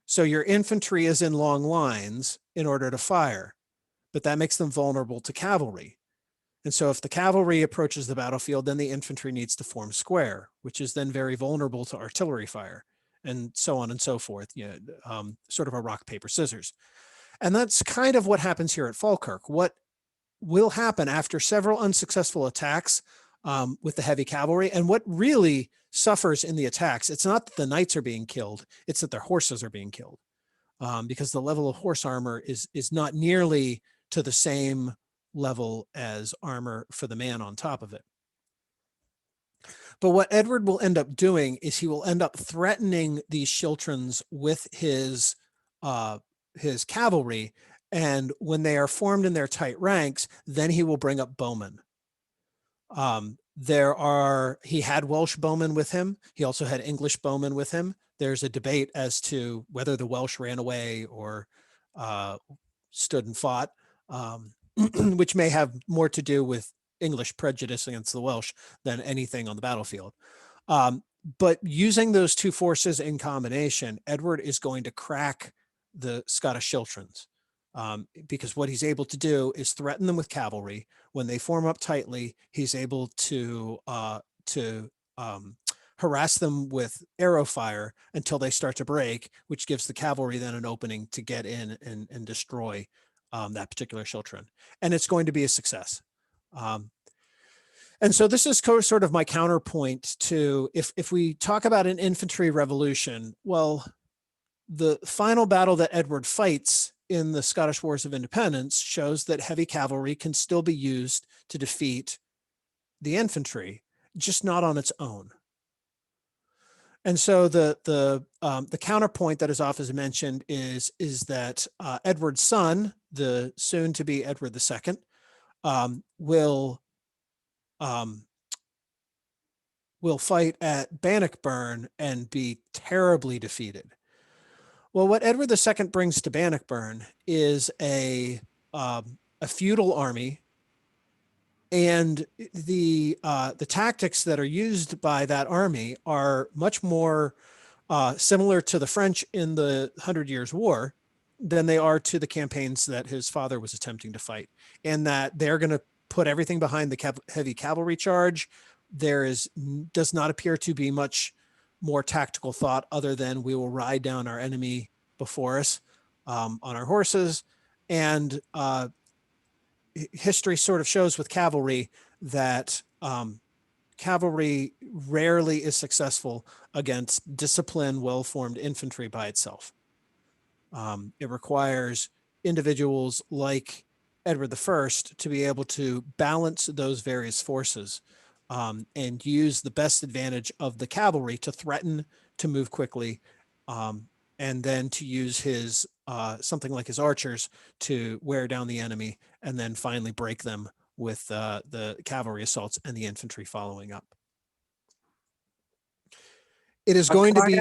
So your infantry is in long lines in order to fire, but that makes them vulnerable to cavalry. And so if the cavalry approaches the battlefield, then the infantry needs to form square, which is then very vulnerable to artillery fire, and so on and so forth, sort of a rock, paper, scissors. And that's kind of what happens here at Falkirk. What will happen after several unsuccessful attacks with the heavy cavalry, and what really suffers in the attacks, it's not that the knights are being killed, it's that their horses are being killed, because the level of horse armor is not nearly to the same level as armor for the man on top of it. But what Edward will end up doing is he will end up threatening these Shiltrons with his cavalry, and when they are formed in their tight ranks, then he will bring up bowmen. He had Welsh bowmen with him. He also had English bowmen with him. There's a debate as to whether the Welsh ran away or stood and fought, which may have more to do with English prejudice against the Welsh than anything on the battlefield. But using those two forces in combination, Edward is going to crack the Scottish Shiltrons, because what he's able to do is threaten them with cavalry. When they form up tightly, he's able to harass them with arrow fire until they start to break, which gives the cavalry then an opening to get in and destroy that particular Shiltron. And it's going to be a success. And so this is sort of my counterpoint to, if we talk about an infantry revolution, well, the final battle that Edward fights in the Scottish Wars of Independence shows that heavy cavalry can still be used to defeat the infantry, just not on its own. And so the counterpoint that is often mentioned is that Edward's son, the soon-to-be Edward II, will fight at Bannockburn and be terribly defeated. Well, what Edward II brings to Bannockburn is a feudal army, and the tactics that are used by that army are much more similar to the French in the 100 Years' War than they are to the campaigns that his father was attempting to fight, and that they're going to put everything behind the heavy cavalry charge. Does not appear to be much more tactical thought other than we will ride down our enemy before us on our horses. And history sort of shows with cavalry that cavalry rarely is successful against disciplined, well-formed infantry by itself. It requires individuals like Edward I to be able to balance those various forces and use the best advantage of the cavalry to threaten, to move quickly, and then to use his something like his archers to wear down the enemy, and then finally break them with the cavalry assaults and the infantry following up. It is going to be.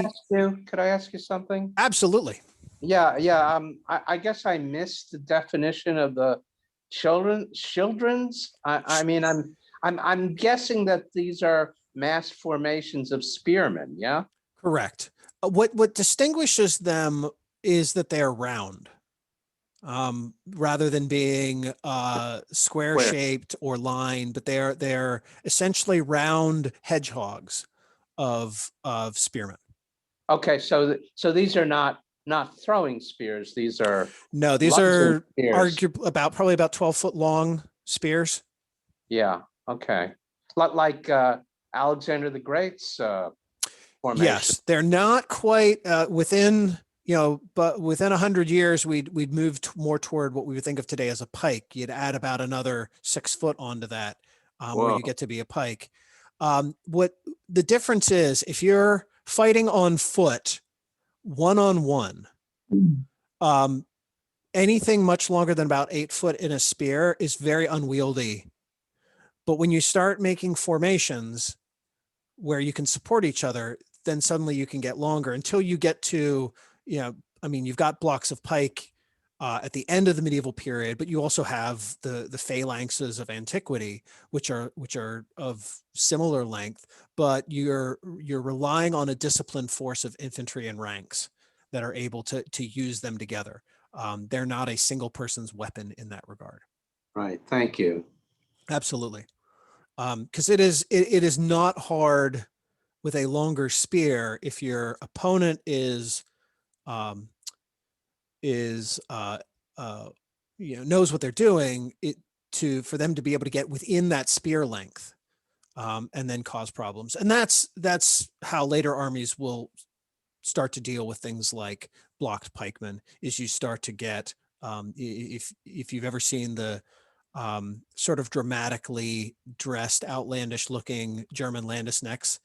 Could I ask you something? Absolutely. Yeah. I guess I missed the definition of the children's. I mean, I'm guessing that these are mass formations of spearmen. Yeah. Correct. What distinguishes them is that they are round, rather than being square shaped or lined, but they're essentially round hedgehogs of spearmen. Okay, so these are not throwing spears. These are these are probably about 12-foot long spears. Yeah. Okay. Like Alexander the Great's formation. Yes, they're not quite within. But within 100 years, we'd moved more toward what we would think of today as a pike. You'd add about another 6 foot onto that, where you get to be a pike. What the difference is, if you're fighting on foot, one-on-one, anything much longer than about 8 foot in a spear is very unwieldy. But when you start making formations where you can support each other, then suddenly you can get longer until you get to, you've got blocks of pike at the end of the medieval period, but you also have the phalanxes of antiquity, which are of similar length, but you're relying on a disciplined force of infantry and ranks that are able to use them together. They're not a single person's weapon in that regard. Right, thank you. Absolutely. Because it is not hard with a longer spear if your opponent is knows what they're doing, for them to be able to get within that spear length and then cause problems. And that's how later armies will start to deal with things like blocked pikemen, is you start to get, if you've ever seen the sort of dramatically dressed, outlandish looking German Landesknechts,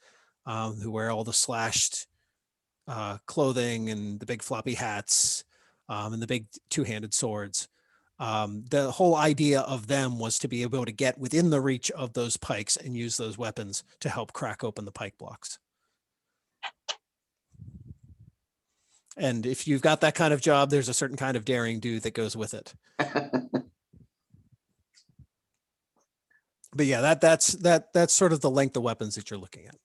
who wear all the slashed clothing and the big floppy hats and the big two-handed swords. The whole idea of them was to be able to get within the reach of those pikes and use those weapons to help crack open the pike blocks. And if you've got that kind of job, there's a certain kind of daring do that goes with it. But yeah, that's sort of the length of weapons that you're looking at.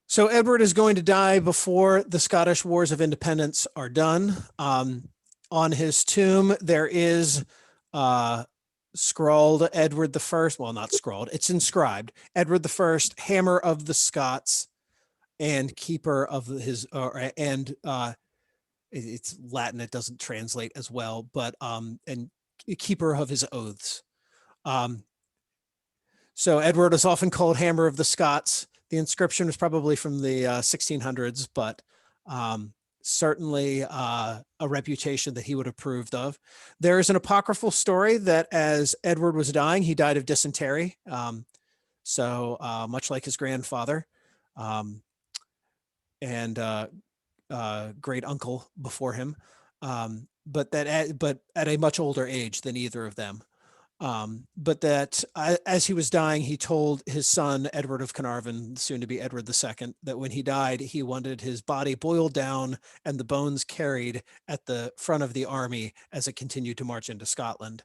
So Edward is going to die before the Scottish Wars of Independence are done. On his tomb, there is scrawled Edward the First. Well, not scrawled; it's inscribed. Edward the First, Hammer of the Scots, and Keeper of his. It's Latin; it doesn't translate as well. But and Keeper of his oaths. So Edward is often called Hammer of the Scots. The inscription was probably from the 1600s, but certainly a reputation that he would have approved of. There is an apocryphal story that as Edward was dying, he died of dysentery. So much like his grandfather and great uncle before him, but at a much older age than either of them. But that as he was dying, he told his son, Edward of Carnarvon, soon to be Edward II, that when he died, he wanted his body boiled down and the bones carried at the front of the army as it continued to march into Scotland.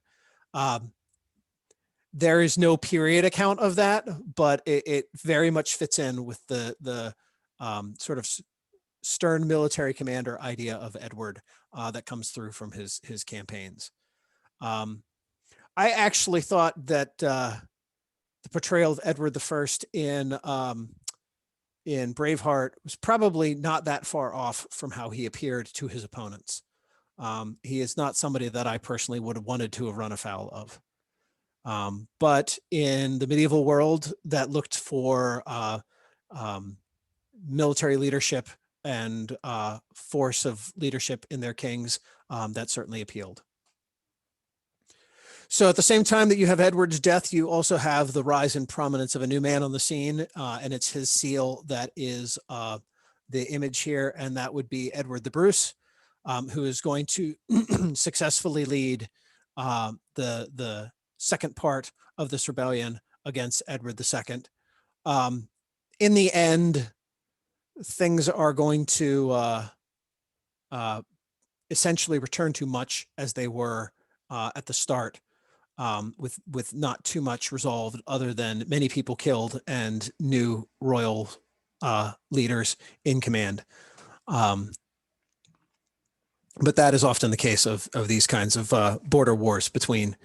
There is no period account of that, but it very much fits in with the sort of stern military commander idea of Edward that comes through from his campaigns. I actually thought that the portrayal of Edward I in Braveheart was probably not that far off from how he appeared to his opponents. He is not somebody that I personally would have wanted to have run afoul of. But in the medieval world that looked for military leadership and force of leadership in their kings, that certainly appealed. So at the same time that you have Edward's death, you also have the rise in prominence of a new man on the scene, and it's his seal that is the image here, and that would be Edward the Bruce, who is going to successfully lead the second part of this rebellion against Edward II. In the end, things are going to essentially return to much as they were at the start. With not too much resolved other than many people killed and new royal leaders in command. But that is often the case of these kinds of border wars between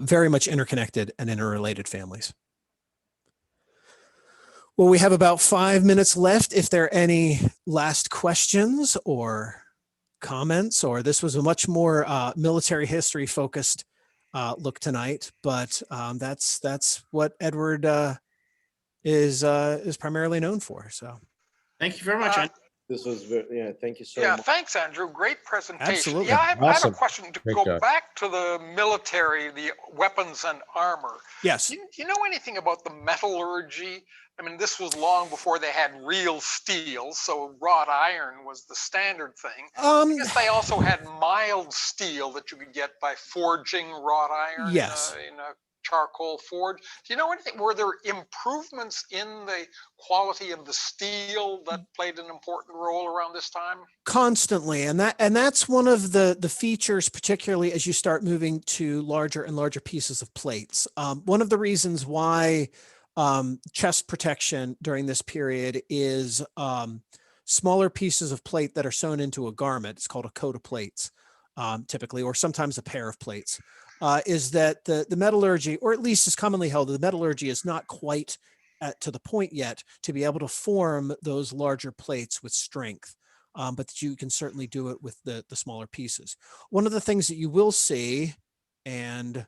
very much interconnected and interrelated families. Well, we have about 5 minutes left. If there are any last questions or comments, or this was a much more military history focused look tonight, but that's what Edward is primarily known for. So, thank you very much. This was very, thank you so Yeah, much. thanks, Andrew. Great presentation. Absolutely. Yeah, I have a Awesome. question to Great go job. back to the military, the weapons and armor. yes, Do you know anything about the metallurgy? I mean, this was long before they had real steel, so wrought iron was the standard thing. I guess they also had mild steel that you could get by forging wrought iron Yes. in a charcoal forged. Do you know anything? Were there improvements in the quality of the steel that played an important role around this time? Constantly, and that's one of the features, particularly as you start moving to larger and larger pieces of plates. One of the reasons why chest protection during this period is smaller pieces of plate that are sewn into a garment. It's called a coat of plates, typically, or sometimes a pair of plates. Is that the metallurgy, or at least is commonly held, the metallurgy is not quite to the point yet to be able to form those larger plates with strength. But that you can certainly do it with the smaller pieces. One of the things that you will see, and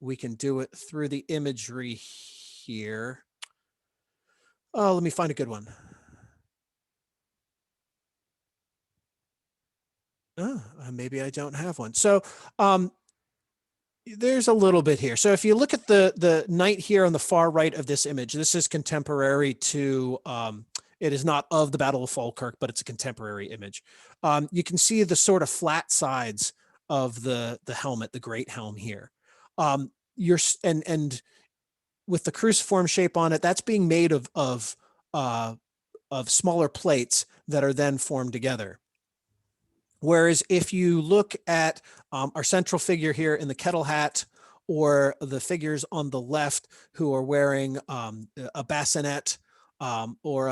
we can do it through the imagery here. Oh, let me find a good one. Oh, maybe I don't have one. So there's a little bit here. So if you look at the knight here on the far right of this image, this is contemporary to, it is not of the Battle of Falkirk, but it's a contemporary image. You can see the sort of flat sides of the helmet, the great helm here. And with the cruciform shape on it, that's being made of smaller plates that are then formed together. Whereas if you look at our central figure here in the kettle hat, or the figures on the left who are wearing a bassinet, or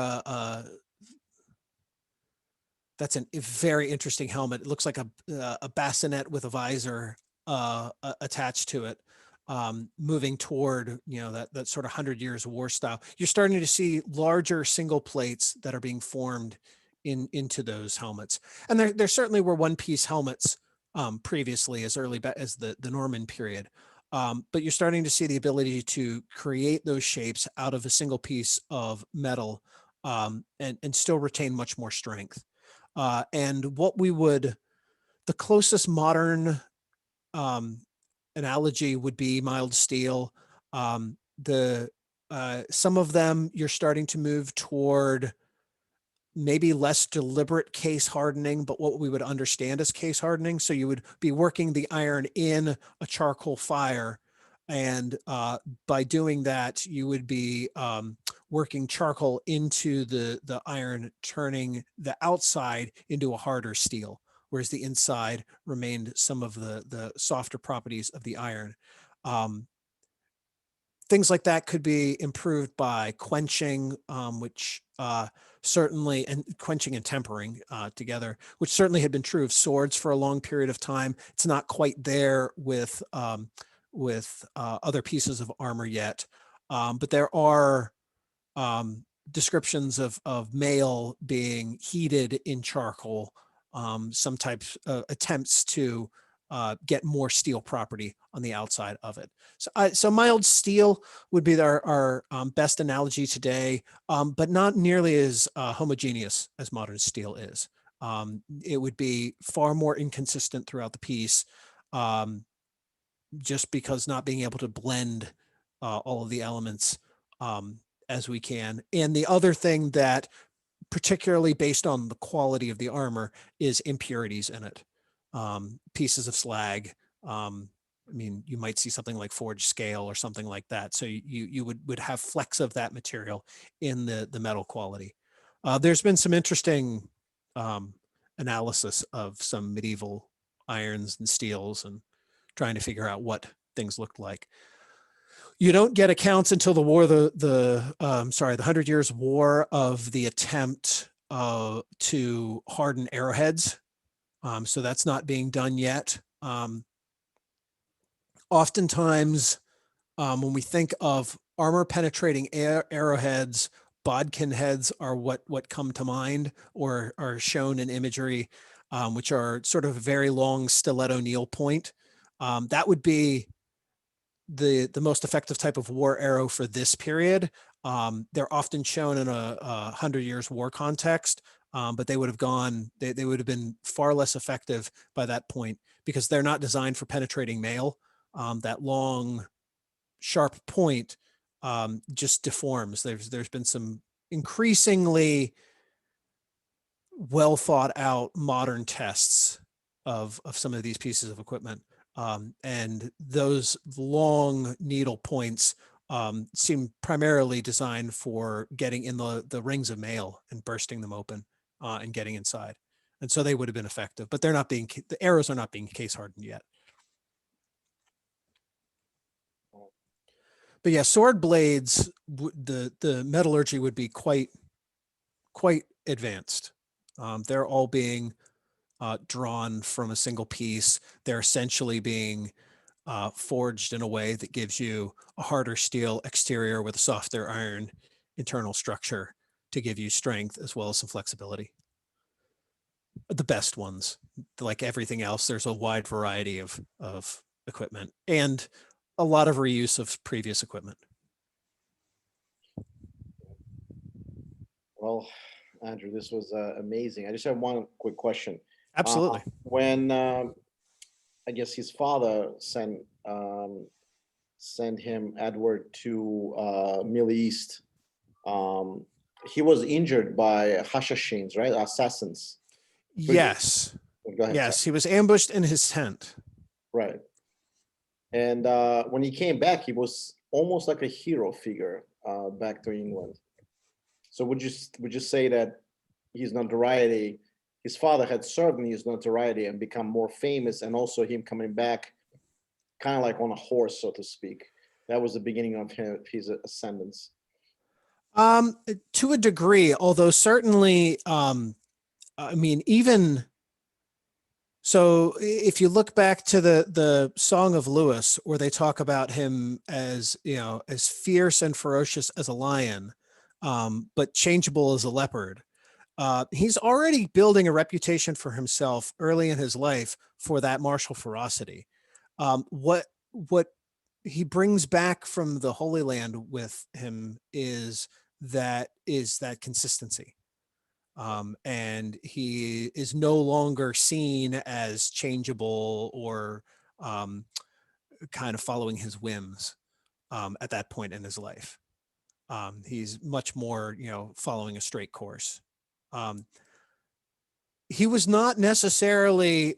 that's a very interesting helmet. It looks like a bassinet with a visor attached to it, moving toward, you know, that sort of 100 Years War style. You're starting to see larger single plates that are being formed into those helmets. And there certainly were one-piece helmets previously, as early as the Norman period. But you're starting to see the ability to create those shapes out of a single piece of metal, and still retain much more strength. And the closest modern analogy would be mild steel. Some of them you're starting to move toward maybe less deliberate case hardening, but what we would understand as case hardening. So you would be working the iron in a charcoal fire. And by doing that, you would be working charcoal into the iron, turning the outside into a harder steel, whereas the inside remained some of the softer properties of the iron. Things like that could be improved by quenching, which certainly, and quenching and tempering together, which certainly had been true of swords for a long period of time. It's not quite there with other pieces of armor yet, but there are descriptions of mail being heated in charcoal, some types of attempts to get more steel property on the outside of it. So mild steel would be our best analogy today, but not nearly as homogeneous as modern steel is. It would be far more inconsistent throughout the piece, just because not being able to blend all of the elements as we can. And the other thing that, particularly based on the quality of the armor, is impurities in it. Pieces of slag. I mean, you might see something like forged scale or something like that. So you would have flecks of that material in the metal quality. There's been some interesting analysis of some medieval irons and steels and trying to figure out what things looked like. You don't get accounts until the war, the 100 Years War, of the attempt to harden arrowheads. So that's not being done yet. Oftentimes, when we think of armor penetrating arrowheads, bodkin heads are what come to mind or are shown in imagery, which are sort of a very long stiletto needle point. That would be the most effective type of war arrow for this period. They're often shown in a 100 Years War context, but they would have been far less effective by that point because they're not designed for penetrating mail. That long, sharp point just deforms. There's been some increasingly well thought out modern tests of some of these pieces of equipment And those long needle points seem primarily designed for getting in the rings of mail and bursting them open and getting inside. And so they would have been effective, but the arrows are not being case hardened yet. But yeah, sword blades, the metallurgy would be quite advanced. They're all being drawn from a single piece. They're essentially being forged in a way that gives you a harder steel exterior with a softer iron internal structure to give you strength as well as some flexibility. The best ones, like everything else, there's a wide variety of equipment and a lot of reuse of previous equipment. Well, Andrew, this was amazing. I just have one quick question. Absolutely. When I guess his father sent him, Edward, to Middle East, he was injured by Hashashins, right? Assassins. Yes. Go ahead, Yes, sorry. he was ambushed in his tent. Right. And when he came back, he was almost like a hero figure back to England. So would you say that his notoriety, his father had served in his notoriety and become more famous, and also him coming back kind of like on a horse, so to speak? That was the beginning of his ascendance. To a degree, although certainly, I mean, even so, if you look back to the Song of Lewis, where they talk about him as, as fierce and ferocious as a lion, but changeable as a leopard, he's already building a reputation for himself early in his life for that martial ferocity. What he brings back from the Holy Land with him is that consistency. And he is no longer seen as changeable or kind of following his whims at that point in his life. He's much more, following a straight course. He was not necessarily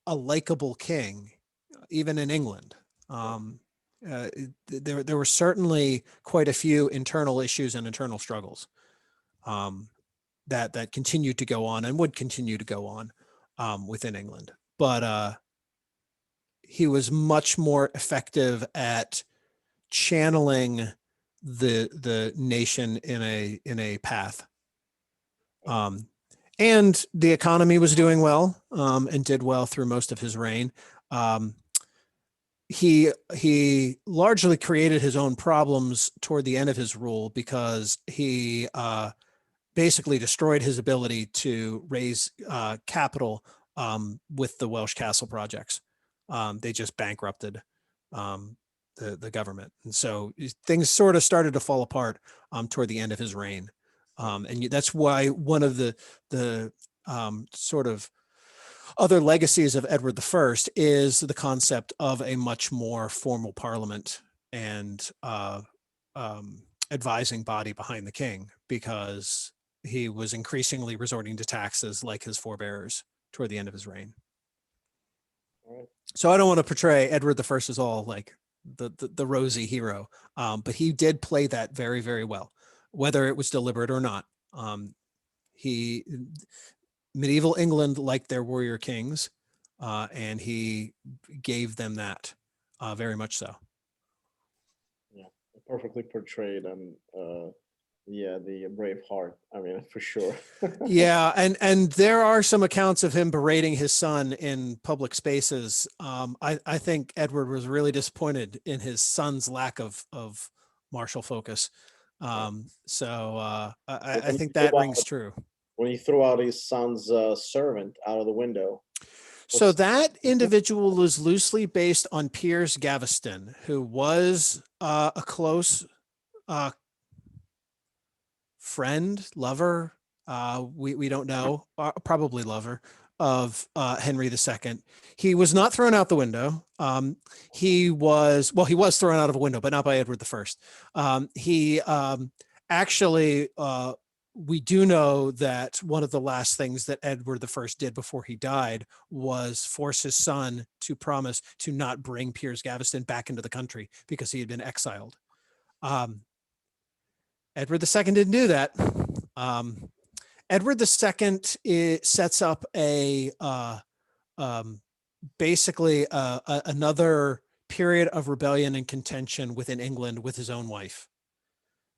a likable king, even in England. There were certainly quite a few internal issues and internal struggles that continued to go on and would continue to go on within England. But he was much more effective at channeling the nation in a path. And the economy was doing well and did well through most of his reign. He largely created his own problems toward the end of his rule because he basically destroyed his ability to raise capital with the Welsh castle projects. They just bankrupted the government. And so things sort of started to fall apart toward the end of his reign. And that's why one of the sort of other legacies of Edward I is the concept of a much more formal parliament and advising body behind the king, because he was increasingly resorting to taxes like his forebears toward the end of his reign. So I don't want to portray Edward I as all like the rosy hero, but he did play that very, very well, whether it was deliberate or not. Medieval England liked their warrior kings, and he gave them that very much so. Yeah, perfectly portrayed, and yeah, the brave heart. I mean, for sure. Yeah, and there are some accounts of him berating his son in public spaces. I think Edward was really disappointed in his son's lack of martial focus. So I think that rings true. When he threw out his son's servant out of the window. So that individual is loosely based on Piers Gaveston, who was a close friend, lover, we don't know, probably lover of Henry II. He was not thrown out the window. He was thrown out of a window, but not by Edward I. He actually we do know that one of the last things that Edward I did before he died was force his son to promise to not bring Piers Gaveston back into the country because he had been exiled. Edward II didn't do that. Edward II sets up basically another period of rebellion and contention within England with his own wife.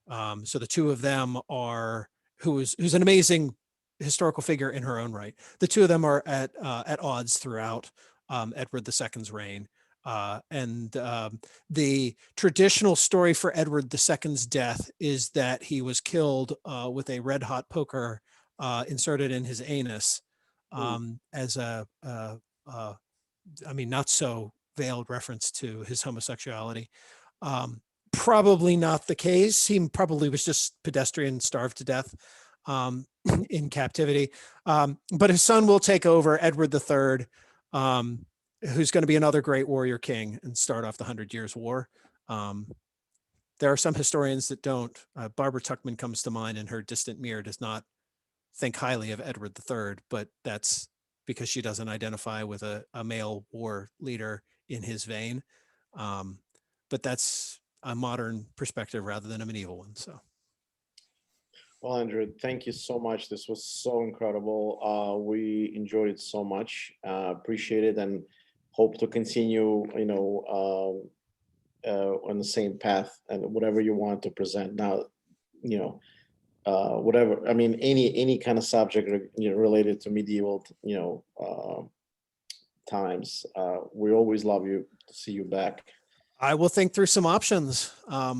So the two of them are, who's an amazing historical figure in her own right. The two of them are at odds throughout Edward II's reign. The traditional story for Edward II's death is that he was killed with a red hot poker inserted in his anus as a, I mean, not so veiled reference to his homosexuality. Probably not the case. He probably was just pedestrian, starved to death in captivity. But his son will take over, Edward III, who's going to be another great warrior king and start off the 100 Years' War. There are some historians that don't. Barbara Tuchman comes to mind, and her distant mirror does not think highly of Edward III, but that's because she doesn't identify with a male war leader in his vein. But that's a modern perspective rather than a medieval one. So, well, Andrew, thank you so much. This was so incredible. We enjoyed it so much. Appreciate it, and hope to continue, on the same path and whatever you want to present. Now, whatever. I mean, any kind of subject related to medieval, times. We always love you to see you back. I will think through some options. I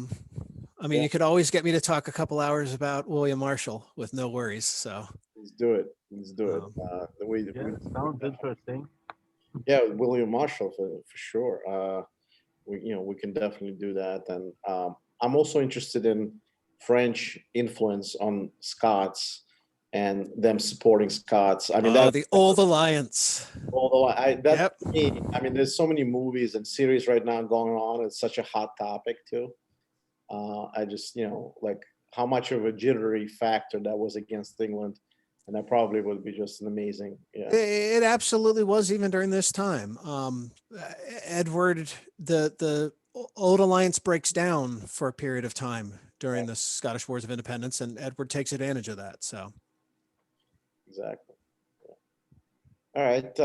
mean, you could always get me to talk a couple hours about William Marshall with no worries. So let's do it. Let's do it. Sounds interesting. Yeah, William Marshall for sure. We can definitely do that. And I'm also interested in French influence on Scots and them supporting Scots. I mean, the old alliance. Me. I mean, there's so many movies and series right now going on. It's such a hot topic too. I just, like how much of a jittery factor that was against England, and that probably would be just an amazing. Yeah, it absolutely was, even during this time. Edward, the old alliance breaks down for a period of time during the Scottish Wars of Independence, and Edward takes advantage of that. So. Exactly. Yeah. All right.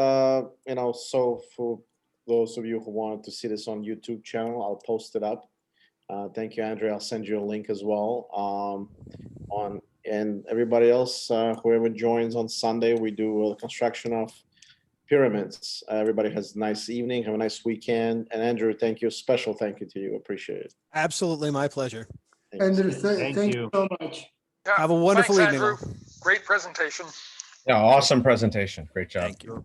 So for those of you who wanted to see this on YouTube channel, I'll post it up. Thank you, Andrea. I'll send you a link as well. And everybody else, whoever joins on Sunday, we do a construction of pyramids. Everybody has a nice evening. Have a nice weekend. And Andrew, thank you. Special thank you to you. Appreciate it. Absolutely, my pleasure. Andrew, thank you so much. Yeah, have a wonderful thanks, evening. Andrew. Great presentation. Yeah, awesome presentation. Great job. Thank you.